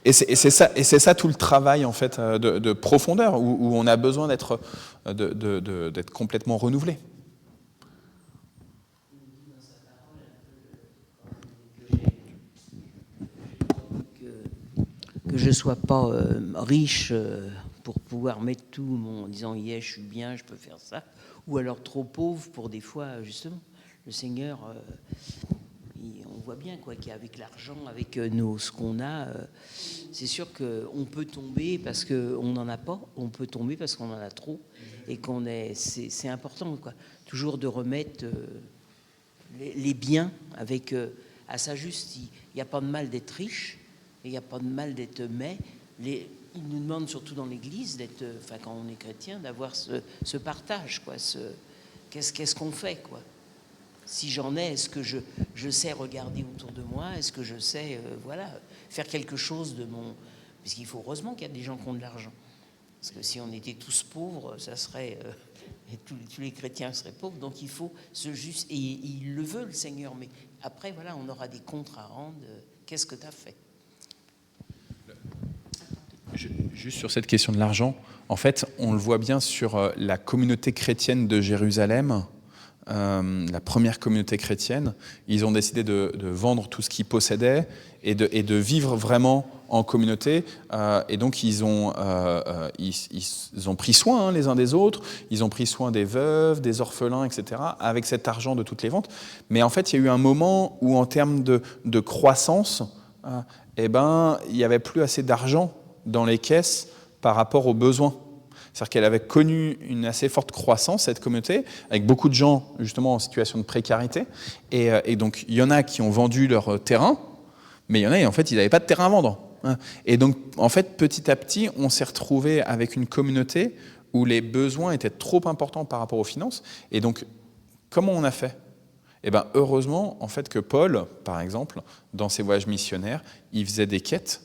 Et c'est ça tout le travail, en fait, de profondeur, où on a besoin d'être complètement renouvelé. Que je ne sois pas riche pour pouvoir mettre tout en disant yeah, je suis bien, je peux faire ça, ou alors trop pauvre pour des fois, justement, le Seigneur, on voit bien quoi, qu'avec l'argent, avec ce qu'on a, c'est sûr qu'on peut tomber parce qu'on n'en a pas, on peut tomber parce qu'on en a trop, et c'est important, quoi, toujours de remettre les biens avec, à sa juste. Il n'y a pas de mal d'être riche, il n'y a pas de mal d'être il nous demande surtout dans l'Église d'être, quand on est chrétien, d'avoir ce partage, quoi. Qu'est-ce qu'on fait, quoi? Si j'en ai, est-ce que je sais regarder autour de moi? Est-ce que je sais, faire quelque chose de mon... Parce qu'il faut, heureusement qu'il y a des gens qui ont de l'argent. Parce que si on était tous pauvres, ça serait... tous les chrétiens seraient pauvres. Donc il faut ce juste... Et il le veut, le Seigneur. Mais après, on aura des comptes à rendre. Qu'est-ce que tu as fait? Juste sur cette question de l'argent, en fait, on le voit bien sur la communauté chrétienne de Jérusalem, la première communauté chrétienne. Ils ont décidé de vendre tout ce qu'ils possédaient et de vivre vraiment en communauté. Et donc, ils ont pris soin les uns des autres, ils ont pris soin des veuves, des orphelins, etc., avec cet argent de toutes les ventes. Mais en fait, il y a eu un moment où, en termes de croissance, il n'y avait plus assez d'argent dans les caisses par rapport aux besoins. C'est-à-dire qu'elle avait connu une assez forte croissance, cette communauté, avec beaucoup de gens justement en situation de précarité. Et donc, il y en a qui ont vendu leur terrain, mais il y en a, en fait, ils n'avaient pas de terrain à vendre. Et donc, en fait, petit à petit, on s'est retrouvé avec une communauté où les besoins étaient trop importants par rapport aux finances. Et donc, comment on a fait ? Heureusement, en fait, que Paul, par exemple, dans ses voyages missionnaires, il faisait des quêtes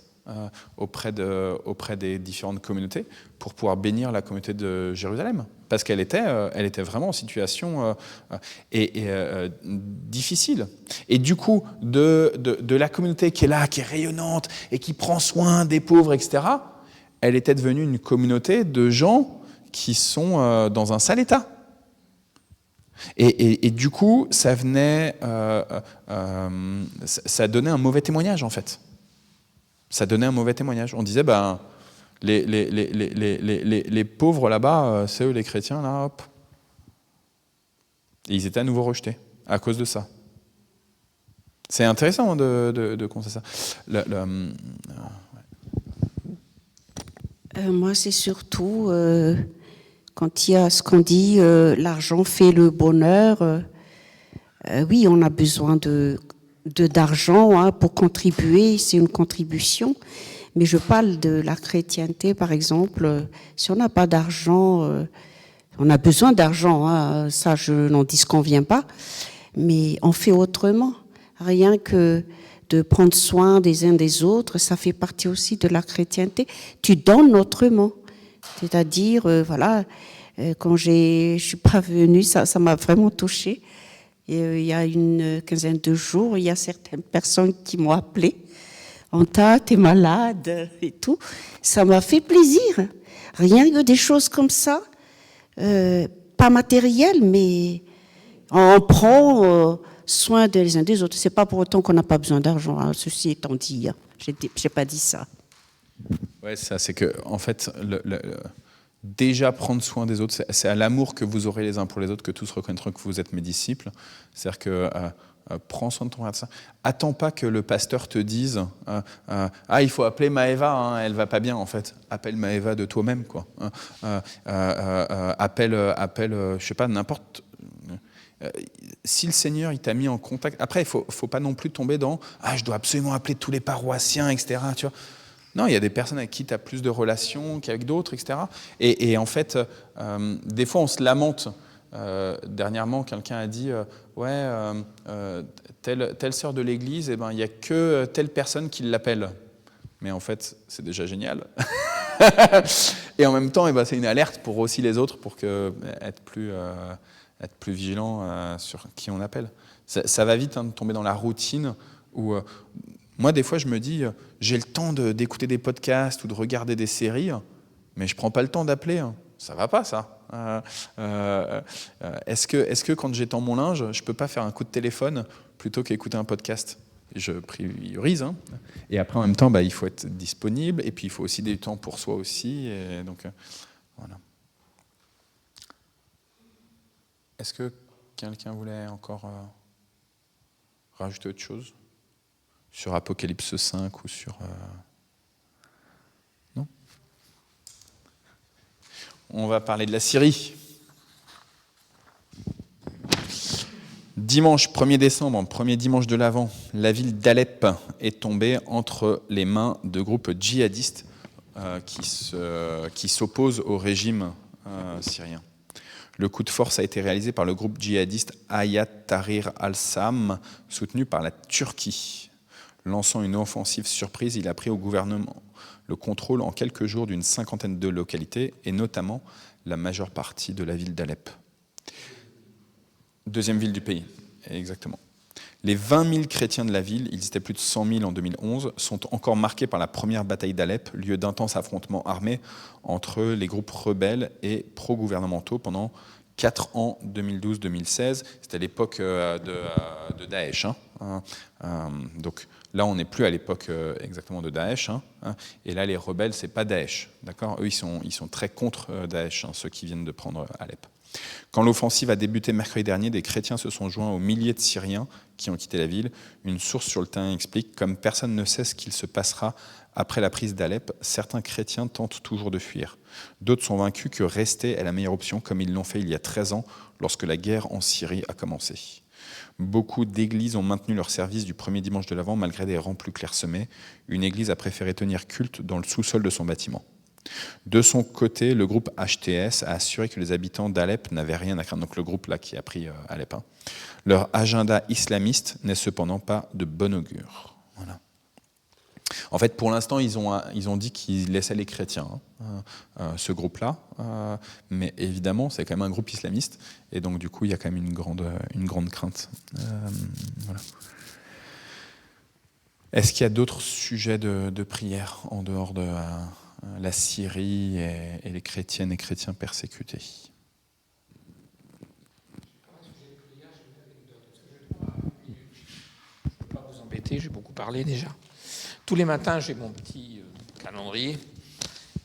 auprès des différentes communautés pour pouvoir bénir la communauté de Jérusalem, parce qu'elle était vraiment en situation difficile. Et du coup, de la communauté qui est là, qui est rayonnante et qui prend soin des pauvres, etc., elle était devenue une communauté de gens qui sont dans un sale état. Et du coup, ça donnait un mauvais témoignage, en fait. Ça donnait un mauvais témoignage. On disait, les pauvres là-bas, c'est eux les chrétiens, là, hop. Et ils étaient à nouveau rejetés à cause de ça. C'est intéressant de constater ça. Moi, c'est surtout quand il y a ce qu'on dit, l'argent fait le bonheur. Oui, on a besoin d'argent pour contribuer, c'est une contribution. Mais je parle de la chrétienté, par exemple. Si on n'a pas d'argent, on a besoin d'argent, ça je n'en disconviens pas, mais on fait autrement. Rien que de prendre soin des uns des autres, ça fait partie aussi de la chrétienté. Tu donnes autrement. C'est-à-dire, quand je suis pas venue, ça m'a vraiment touchée. Et il y a une quinzaine de jours, il y a certaines personnes qui m'ont appelé. Anta, t'es malade et tout. Ça m'a fait plaisir. Rien que des choses comme ça, pas matérielles, mais on prend soin des uns des autres. C'est pas pour autant qu'on n'a pas besoin d'argent, hein, ceci étant dit. Hein. J'ai pas dit ça. Ouais, ça, c'est que, en fait, déjà prendre soin des autres, c'est à l'amour que vous aurez les uns pour les autres que tous reconnaîtront que vous êtes mes disciples. C'est-à-dire que prends soin de ton frère. Attends pas que le pasteur te dise il faut appeler Maëva, hein, elle va pas bien en fait. Appelle Maëva de toi-même, quoi. Appelle, je sais pas, n'importe. Si le Seigneur il t'a mis en contact, après il faut pas non plus tomber dans je dois absolument appeler tous les paroissiens, etc. Tu vois. Non, il y a des personnes avec qui tu as plus de relations qu'avec d'autres, etc. Et en fait, des fois on se lamente. Dernièrement, quelqu'un a dit telle sœur de l'église, il n'y a que telle personne qui l'appelle. Mais en fait, c'est déjà génial. Et en même temps, c'est une alerte pour aussi les autres pour être plus vigilant sur qui on appelle. Ça va vite de tomber dans la routine où moi, des fois, je me dis j'ai le temps d'écouter des podcasts ou de regarder des séries, mais je ne prends pas le temps d'appeler. Ça va pas, ça. Est-ce que quand j'étends mon linge, je peux pas faire un coup de téléphone plutôt qu'écouter un podcast? Je priorise. Hein. Et après, en même temps, il faut être disponible et puis il faut aussi du temps pour soi aussi. Et donc, voilà. Est-ce que quelqu'un voulait encore rajouter autre chose sur Apocalypse 5 ou sur... Non ? On va parler de la Syrie. Dimanche 1er décembre, premier dimanche de l'Avent, la ville d'Alep est tombée entre les mains de groupes djihadistes qui s'opposent au régime syrien. Le coup de force a été réalisé par le groupe djihadiste Hayat Tahrir al-Sham, soutenu par la Turquie. Lançant une offensive surprise, il a pris au gouvernement le contrôle en quelques jours d'une cinquantaine de localités, et notamment la majeure partie de la ville d'Alep. Deuxième ville du pays, exactement. Les 20 000 chrétiens de la ville, ils étaient plus de 100 000 en 2011, sont encore marqués par la première bataille d'Alep, lieu d'intenses affrontements armés entre les groupes rebelles et pro-gouvernementaux pendant 4 ans, 2012-2016. C'était l'époque de Daesh. Donc là, on n'est plus à l'époque exactement de Daesh. Et là, les rebelles, c'est pas Daesh. D'accord ? Eux, ils sont très contre Daesh, ceux qui viennent de prendre Alep. Quand l'offensive a débuté mercredi dernier, des chrétiens se sont joints aux milliers de Syriens qui ont quitté la ville. Une source sur le terrain explique « Comme personne ne sait ce qu'il se passera après la prise d'Alep, certains chrétiens tentent toujours de fuir. D'autres sont vaincus que rester est la meilleure option, comme ils l'ont fait il y a 13 ans, lorsque la guerre en Syrie a commencé. Beaucoup d'églises ont maintenu leur service du premier dimanche de l'Avent, malgré des rangs plus clairsemés. Une église a préféré tenir culte dans le sous-sol de son bâtiment. De son côté, le groupe HTS a assuré que les habitants d'Alep n'avaient rien à craindre. Donc le groupe là qui a pris Alep. Leur agenda islamiste n'est cependant pas de bon augure. Voilà. En fait, pour l'instant, ils ont dit qu'ils laissaient les chrétiens, ce groupe-là. Mais évidemment, c'est quand même un groupe islamiste. Et donc, du coup, il y a quand même une grande crainte. Voilà. Est-ce qu'il y a d'autres sujets de prière en dehors de la Syrie et les chrétiennes et chrétiens persécutés? Je ne peux pas vous embêter, j'ai beaucoup parlé déjà. Tous les matins, j'ai mon petit calendrier.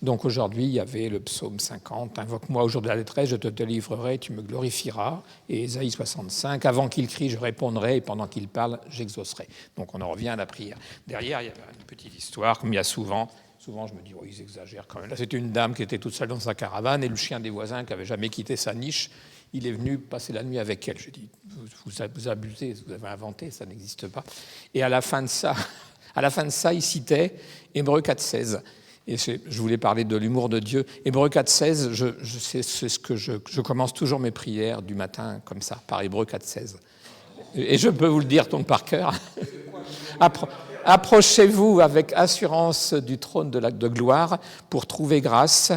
Donc aujourd'hui, il y avait le psaume 50. « Invoque-moi au jour de la détresse, je te délivrerai, tu me glorifieras. » Et Ésaïe 65. « Avant qu'il crie, je répondrai, et pendant qu'il parle, j'exaucerai. » Donc on en revient à la prière. Derrière, il y a une petite histoire, comme il y a souvent. Souvent, je me dis, ils exagèrent quand même. Là, c'était une dame qui était toute seule dans sa caravane, et le chien des voisins, qui n'avait jamais quitté sa niche, il est venu passer la nuit avec elle. Je dis, vous abusez, vous avez inventé, ça n'existe pas. Et à la fin de ça, il citait Hébreux 4,16. Et je voulais parler de l'humour de Dieu. Hébreux 4,16, c'est ce que je commence toujours mes prières du matin, comme ça, par Hébreux 4,16. Et je peux vous le dire donc par cœur. Approchez-vous avec assurance du trône de gloire pour trouver grâce,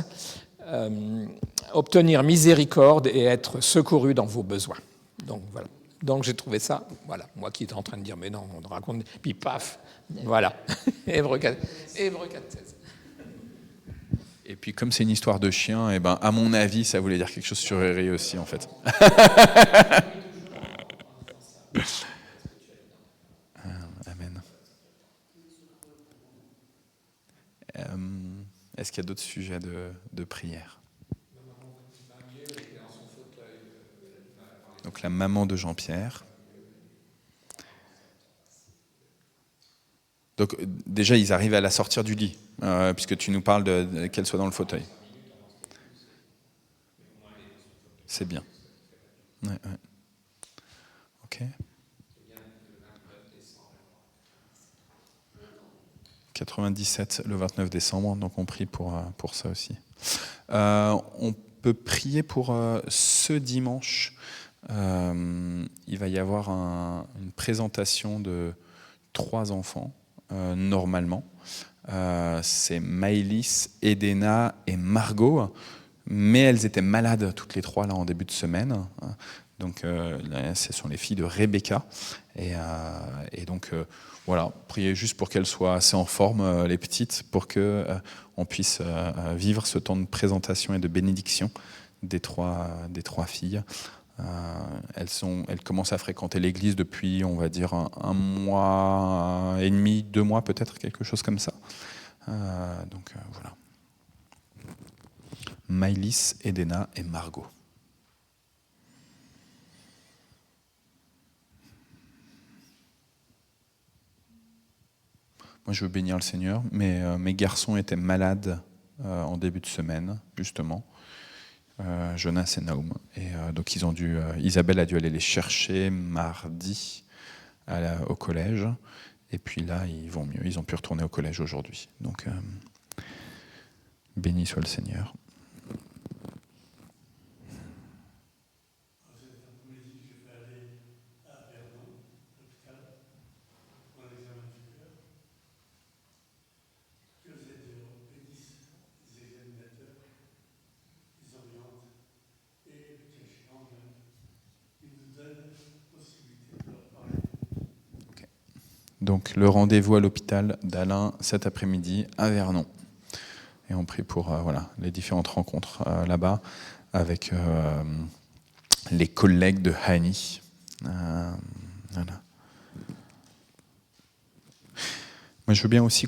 obtenir miséricorde et être secouru dans vos besoins. Donc voilà. Donc j'ai trouvé ça, voilà, moi qui étais en train de dire, mais non, on raconte, puis paf, voilà, Hébreux 4:16. Et puis comme c'est une histoire de chien, et ben, à mon avis, ça voulait dire quelque chose sur Eri aussi, en fait. Amen. Est-ce qu'il y a d'autres sujets de prière? Donc la maman de Jean-Pierre. Donc déjà, ils arrivent à la sortir du lit, puisque tu nous parles qu'elle soit dans le fauteuil. C'est bien. Ouais. Ok. 97 le 29 décembre, donc on prie pour ça aussi. On peut prier pour ce dimanche. Il va y avoir une présentation de 3 enfants, normalement. C'est Maëlys, Edena et Margot, mais elles étaient malades toutes les 3 là en début de semaine. Donc là, ce sont les filles de Rebecca. Et donc voilà, priez juste pour qu'elles soient assez en forme, les petites, pour qu'on puisse vivre ce temps de présentation et de bénédiction des trois filles. Elles commencent à fréquenter l'église depuis, on va dire, un mois et demi, 2 mois peut-être, quelque chose comme ça. Donc voilà. Maëlys, Edena et Margot. Moi, je veux bénir le Seigneur. Mes garçons étaient malades en début de semaine, justement. Jonas et Naoum. Et donc Isabelle a dû aller les chercher mardi au collège. Et puis là, ils vont mieux. Ils ont pu retourner au collège aujourd'hui. Donc, béni soit le Seigneur. Donc le rendez-vous à l'hôpital d'Alain cet après-midi à Vernon. Et on prie pour les différentes rencontres là-bas avec les collègues de Hani. Voilà. Moi, je veux bien aussi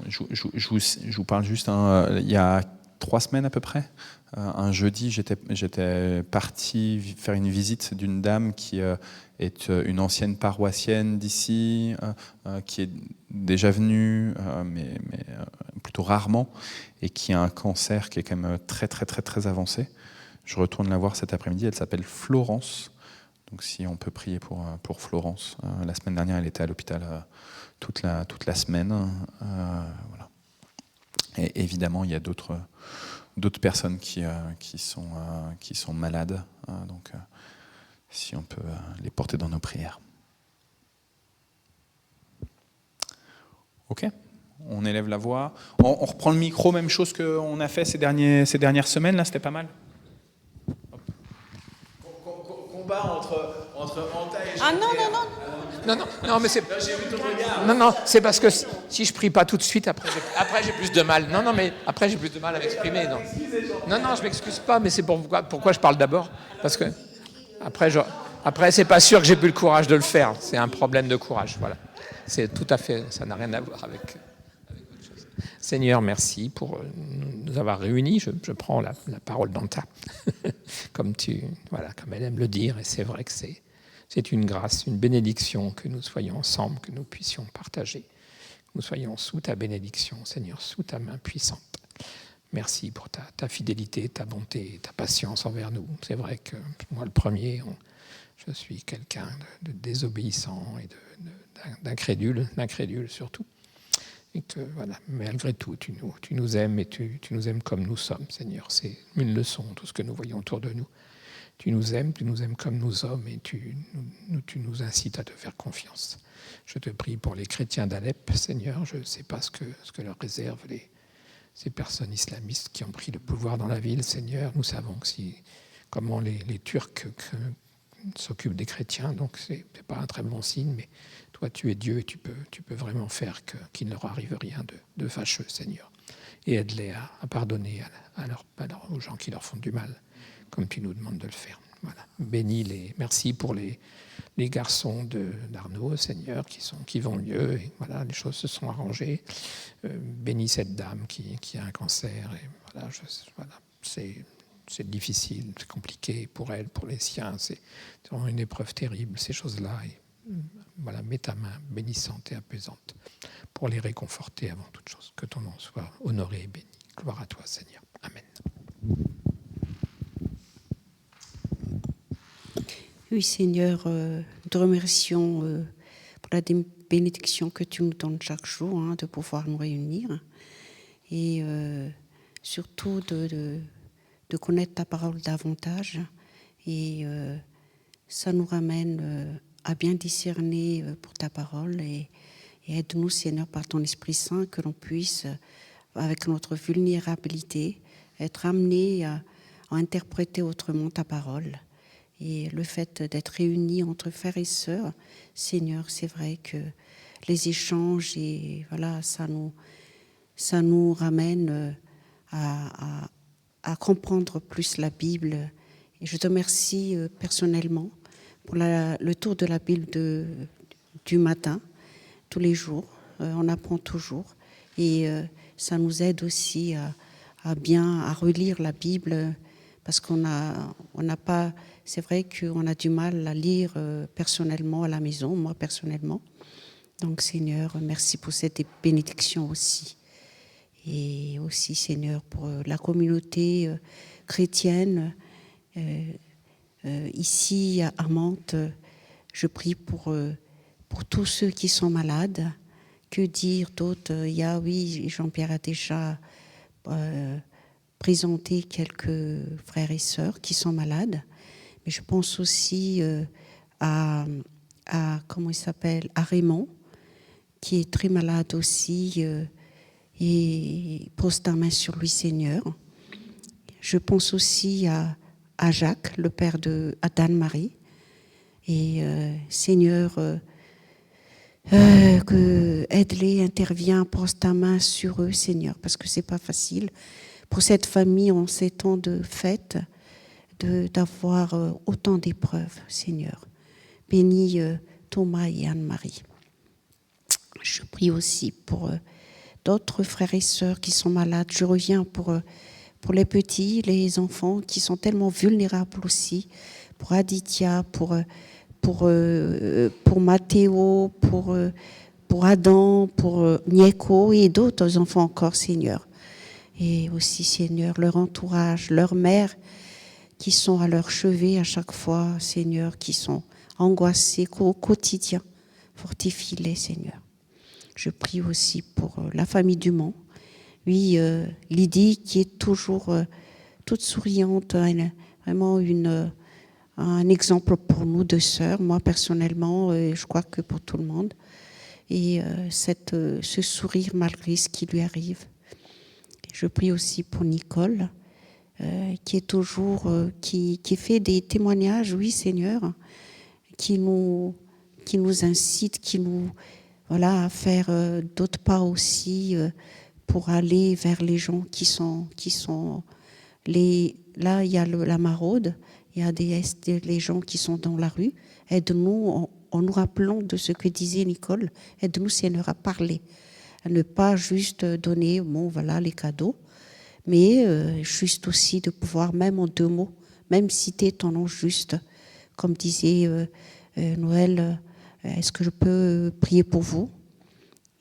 je vous parle juste, il y a 3 semaines à peu près, un jeudi, j'étais parti faire une visite d'une dame qui est une ancienne paroissienne d'ici, qui est déjà venue, mais plutôt rarement, et qui a un cancer qui est quand même très, très, très, très avancé. Je retourne la voir cet après-midi, elle s'appelle Florence. Donc si on peut prier pour Florence. La semaine dernière, elle était à l'hôpital toute la semaine. Voilà. Et évidemment, il y a d'autres personnes qui sont malades. Donc si on peut les porter dans nos prières. Ok, on élève la voix. On reprend le micro, même chose qu'on a fait ces dernières semaines, là, c'était pas mal. Combat entre Anta et Jean-Pierre. Non, mais c'est... Non, c'est parce que si je prie pas tout de suite, après j'ai plus de mal. Non, mais après j'ai plus de mal à m'exprimer. Non, je m'excuse pas, mais c'est pourquoi je parle d'abord. Parce que après c'est pas sûr que j'ai plus le courage de le faire. C'est un problème de courage, voilà. C'est tout à fait, ça n'a rien à voir avec autre chose. Seigneur, merci pour nous avoir réunis. Je prends la parole d'Anta, comme elle aime le dire, et c'est vrai que c'est une grâce, une bénédiction que nous soyons ensemble, que nous puissions partager, que nous soyons sous ta bénédiction, Seigneur, sous ta main puissante. Merci pour ta fidélité, ta bonté, ta patience envers nous. C'est vrai que moi, le premier, je suis quelqu'un de désobéissant et d'incrédule surtout. Et que, malgré tout, tu nous aimes et tu nous aimes comme nous sommes, Seigneur. C'est une leçon, tout ce que nous voyons autour de nous. Tu nous aimes comme nous sommes et tu nous incites à te faire confiance. Je te prie pour les chrétiens d'Alep, Seigneur. Je ne sais pas ce que leur réservent ces personnes islamistes qui ont pris le pouvoir dans la ville, Seigneur. Nous savons comment les Turcs s'occupe des chrétiens, donc c'est pas un très bon signe, mais toi tu es Dieu et tu peux vraiment faire qu'il ne leur arrive rien de fâcheux, Seigneur. Et aide-les à pardonner aux gens qui leur font du mal, comme tu nous demandes de le faire. Voilà. Merci pour les garçons d'Arnaud, Seigneur, qui vont mieux. Et voilà, les choses se sont arrangées. Bénis cette dame qui a un cancer. Et voilà, c'est difficile, c'est compliqué pour elle, pour les siens. C'est vraiment une épreuve terrible, ces choses-là. Et voilà, mets ta main bénissante et apaisante pour les réconforter avant toute chose. Que ton nom soit honoré et béni. Gloire à toi, Seigneur. Amen. Oui, Seigneur, nous te remercions pour la bénédiction que tu nous donnes chaque jour, de pouvoir nous réunir et surtout de connaître ta parole davantage. Et ça nous ramène à bien discerner pour ta parole et aide-nous, Seigneur, par ton Esprit Saint, que l'on puisse, avec notre vulnérabilité, être amené à interpréter autrement ta parole. Et le fait d'être réunis entre frères et sœurs, Seigneur, c'est vrai que les échanges, et voilà, ça nous ramène à comprendre plus la Bible. Et je te remercie personnellement pour le tour de la Bible du matin, tous les jours. On apprend toujours. Et ça nous aide aussi à relire la Bible, parce qu'on n'a pas... C'est vrai qu'on a du mal à lire personnellement à la maison, moi personnellement. Donc Seigneur, merci pour cette bénédiction aussi. Et aussi Seigneur, pour la communauté chrétienne ici à Mantes, je prie pour tous ceux qui sont malades. Que dire d'autre? Jean-Pierre a déjà présenté quelques frères et sœurs qui sont malades. Mais je pense aussi à Raymond, qui est très malade aussi, et pose ta main sur lui, Seigneur. Je pense aussi à Jacques, le père d'Anne-Marie. Et Seigneur, aide-les, interviens, pose ta main sur eux, Seigneur, parce que c'est pas facile pour cette famille en ces temps de fête d'avoir autant d'épreuves, Seigneur. Bénis Thomas et Anne-Marie. Je prie aussi pour d'autres frères et sœurs qui sont malades. Je reviens pour les petits, les enfants qui sont tellement vulnérables aussi. Pour Aditya, pour Mathéo, pour Adam, pour Nieko et d'autres enfants encore, Seigneur. Et aussi, Seigneur, leur entourage, leur mère, qui sont à leur chevet à chaque fois, Seigneur, qui sont angoissés au quotidien. Fortifie-les, Seigneur. Je prie aussi pour la famille Dumont. Oui, Lydie, qui est toujours toute souriante, vraiment un exemple pour nous deux sœurs, moi personnellement, je crois que pour tout le monde. Et ce sourire malgré ce qui lui arrive. Je prie aussi pour Nicole, qui est toujours, qui fait des témoignages, oui Seigneur, qui nous incite, qui nous, voilà, à faire d'autres pas aussi pour aller vers les gens qui sont là il y a la maraude, il y a les gens qui sont dans la rue. Aide-nous en nous rappelant de ce que disait Nicole. Aide-nous, Seigneur, à parler, à ne pas juste donner, voilà, les cadeaux, mais juste aussi de pouvoir, même en 2 mots, même citer ton nom juste, comme disait Noël, est-ce que je peux prier pour vous?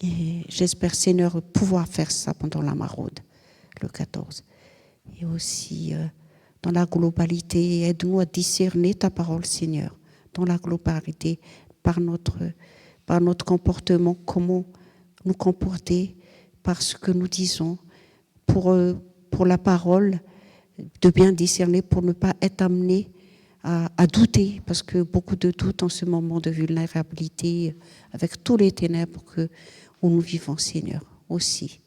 Et j'espère, Seigneur, pouvoir faire ça pendant la maraude, le 14. Et aussi, dans la globalité, aide-nous à discerner ta parole, Seigneur, dans la globalité, par notre comportement, comment nous comporter, par ce que nous disons, pour la parole, de bien discerner, pour ne pas être amené à douter, parce que beaucoup de doutes en ce moment de vulnérabilité, avec tous les ténèbres où nous vivons, Seigneur, aussi.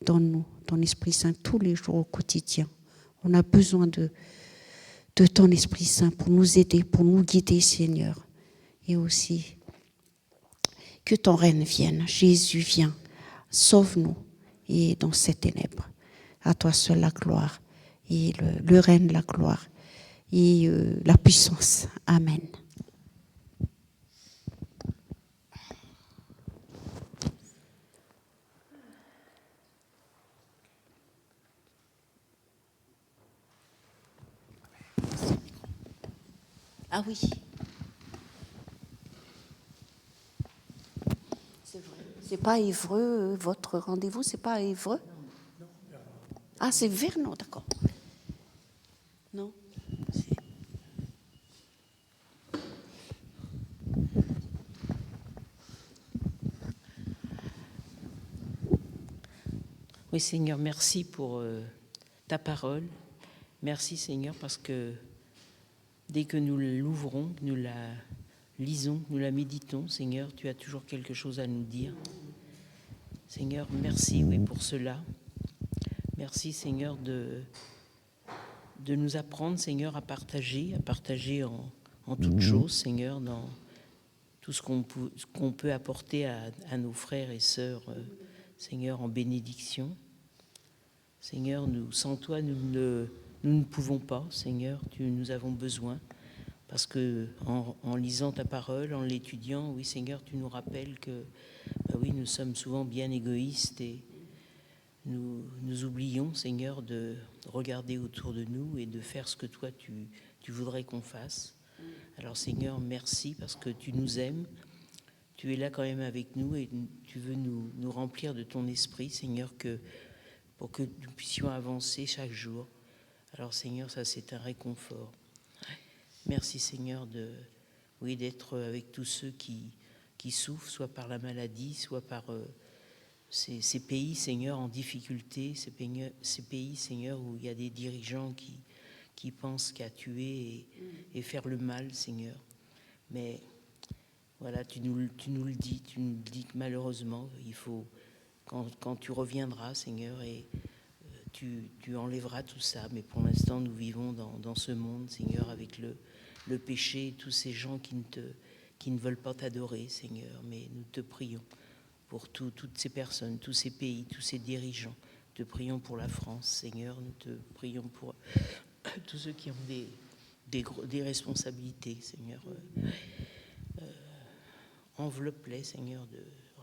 Donne-nous ton Esprit Saint tous les jours au quotidien. On a besoin de de ton Esprit Saint pour nous aider, pour nous guider, Seigneur. Et aussi, que ton règne vienne. Jésus, viens, sauve-nous et dans ces ténèbres. À toi seul la gloire et le règne, la gloire et la puissance. Amen. Ah oui. C'est vrai. C'est pas à Évreux, votre rendez-vous, c'est pas à Évreux? Ah, c'est Vernon, d'accord. Non. Oui, Seigneur, merci pour ta parole. Merci, Seigneur, parce que dès que nous l'ouvrons, que nous la lisons, que nous la méditons, Seigneur, tu as toujours quelque chose à nous dire. Seigneur, merci, oui, pour cela. Merci, Seigneur, de nous apprendre, Seigneur, à partager en toutes choses, Seigneur, dans tout ce qu'on peut apporter à nos frères et sœurs, Seigneur, en bénédiction. Seigneur, sans toi, nous ne pouvons pas, Seigneur, nous avons besoin. Parce que en lisant ta parole, en l'étudiant, oui, Seigneur, tu nous rappelles que, oui, nous sommes souvent bien égoïstes et nous oublions, Seigneur, de regarder autour de nous et de faire ce que toi, tu voudrais qu'on fasse. Alors, Seigneur, merci parce que tu nous aimes. Tu es là quand même avec nous et tu veux nous remplir de ton esprit, Seigneur, pour que nous puissions avancer chaque jour. Alors, Seigneur, ça, c'est un réconfort. Merci, Seigneur, d'être avec tous ceux qui souffrent, soit par la maladie, soit par ces pays, Seigneur, en difficulté, ces pays, Seigneur, où il y a des dirigeants qui pensent qu'à tuer et faire le mal, Seigneur. Mais voilà, tu nous le dis que malheureusement, il faut, quand tu reviendras, Seigneur, et tu enlèveras tout ça. Mais pour l'instant, nous vivons dans ce monde, Seigneur, avec le péché et tous ces gens qui ne veulent pas t'adorer, Seigneur. Mais nous te prions pour toutes ces personnes, tous ces pays, tous ces dirigeants. Nous te prions pour la France, Seigneur. Nous te prions pour tous ceux qui ont des responsabilités, Seigneur. Enveloppe-les, Seigneur,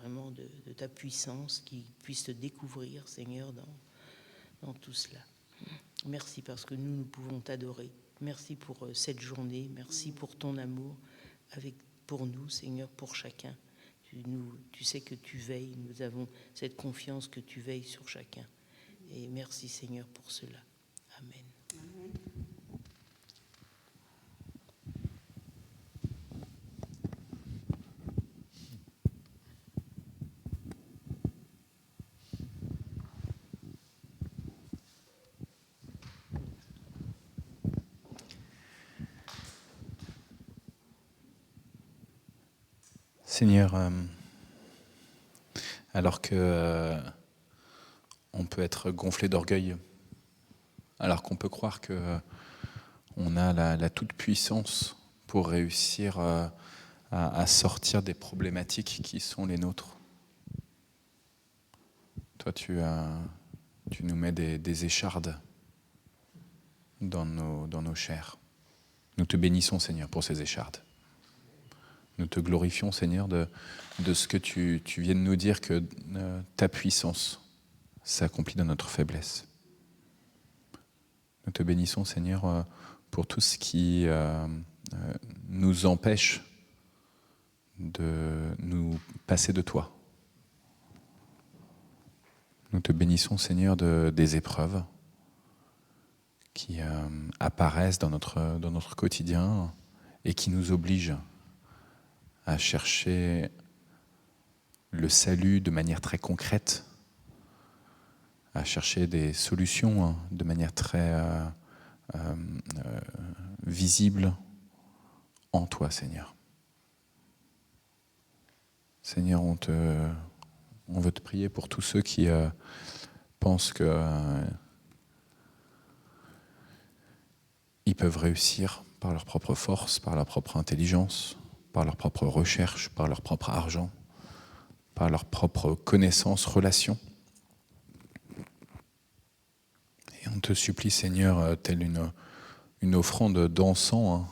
vraiment de ta puissance, qu'ils puissent te découvrir, Seigneur, dans tout cela. Merci parce que nous pouvons t'adorer. Merci pour cette journée. Merci pour ton amour pour nous, Seigneur, pour chacun. Tu sais que tu veilles. Nous avons cette confiance que tu veilles sur chacun. Et merci, Seigneur, pour cela. Amen. Amen. Seigneur, alors que on peut être gonflé d'orgueil, alors qu'on peut croire que on a la toute-puissance pour réussir à sortir des problématiques qui sont les nôtres. Toi, tu nous mets des échardes dans nos chairs. Nous te bénissons, Seigneur, pour ces échardes. Nous te glorifions, Seigneur, de ce que tu viens de nous dire, que ta puissance s'accomplit dans notre faiblesse. Nous te bénissons, Seigneur, pour tout ce qui nous empêche de nous passer de toi. Nous te bénissons, Seigneur, des épreuves qui apparaissent dans notre quotidien et qui nous obligent à chercher le salut de manière très concrète, à chercher des solutions de manière très visible en toi, Seigneur. Seigneur, on veut te prier pour tous ceux qui pensent qu'ils ils peuvent réussir par leur propre force, par leur propre intelligence, par leur propre recherche, par leur propre argent, par leur propre connaissance, relation. Et on te supplie, Seigneur, telle une offrande d'encens, hein,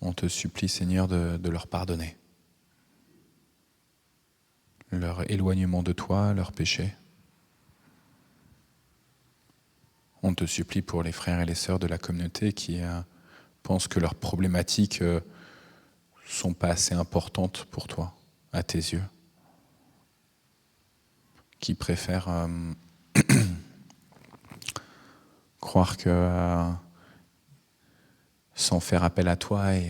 on te supplie, Seigneur, de leur pardonner leur éloignement de toi, leurs péchés. On te supplie pour les frères et les sœurs de la communauté qui pensent que leurs problématiques sont pas assez importantes pour toi, à tes yeux, qui préfèrent croire que sans faire appel à toi et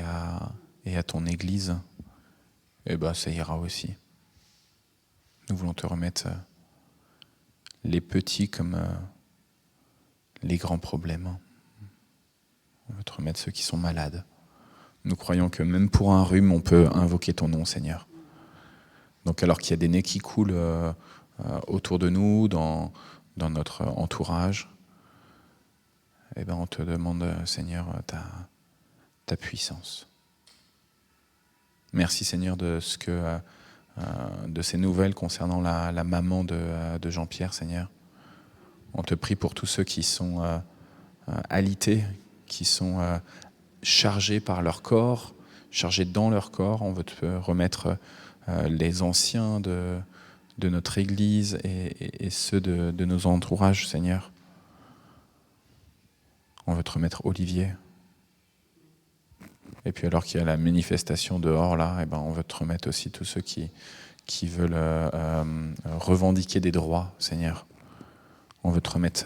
à ton Église, eh ben, ça ira aussi. Nous voulons te remettre les petits comme les grands problèmes. On veut te remettre ceux qui sont malades. Nous croyons que même pour un rhume, on peut invoquer ton nom, Seigneur. Donc alors qu'il y a des nez qui coulent autour de nous, dans notre entourage, eh ben on te demande, Seigneur, ta puissance. Merci, Seigneur, de ces nouvelles concernant la maman de Jean-Pierre, Seigneur. On te prie pour tous ceux qui sont alités, qui sont chargés par leur corps, chargés dans leur corps. On veut te remettre les anciens de notre Église et ceux de nos entourages, Seigneur. On veut te remettre Olivier. Et puis alors qu'il y a la manifestation dehors, là, eh ben on veut te remettre aussi tous ceux qui veulent revendiquer des droits, Seigneur. On veut te remettre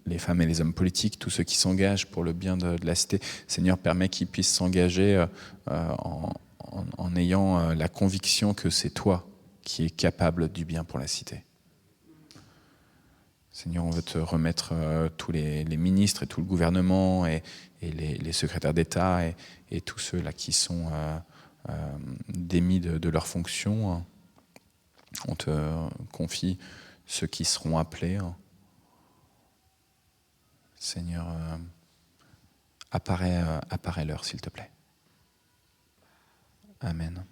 les femmes et les hommes politiques, tous ceux qui s'engagent pour le bien de la cité. Seigneur, permets qu'ils puissent s'engager en ayant la conviction que c'est toi qui es capable du bien pour la cité. Seigneur, on veut te remettre tous les ministres et tout le gouvernement et les secrétaires d'État et tous ceux-là qui sont démis de leurs fonctions. On te confie ceux qui seront appelés. Seigneur, apparaît-leur, s'il te plaît. Amen.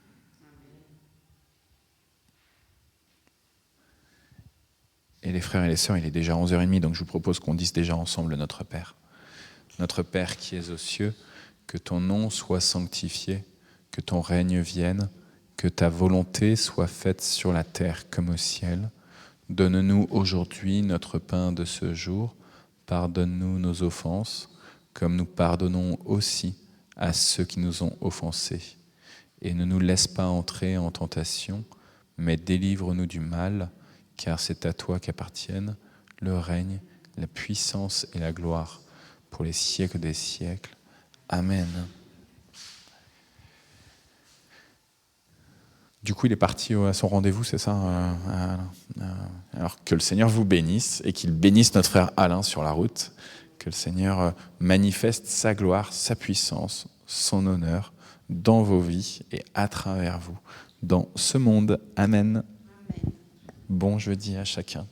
Et les frères et les sœurs, il est déjà 11h30, donc je vous propose qu'on dise déjà ensemble notre Père. Notre Père qui es aux cieux, que ton nom soit sanctifié, que ton règne vienne, que ta volonté soit faite sur la terre comme au ciel. Donne-nous aujourd'hui notre pain de ce jour. Pardonne-nous nos offenses, comme nous pardonnons aussi à ceux qui nous ont offensés. Et ne nous laisse pas entrer en tentation, mais délivre-nous du mal, car c'est à toi qu'appartiennent le règne, la puissance et la gloire pour les siècles des siècles. Amen. Du coup, il est parti à son rendez-vous, c'est ça alors que le Seigneur vous bénisse et qu'il bénisse notre frère Alain sur la route. Que le Seigneur manifeste sa gloire, sa puissance, son honneur dans vos vies et à travers vous, dans ce monde. Amen. Bon jeudi à chacun.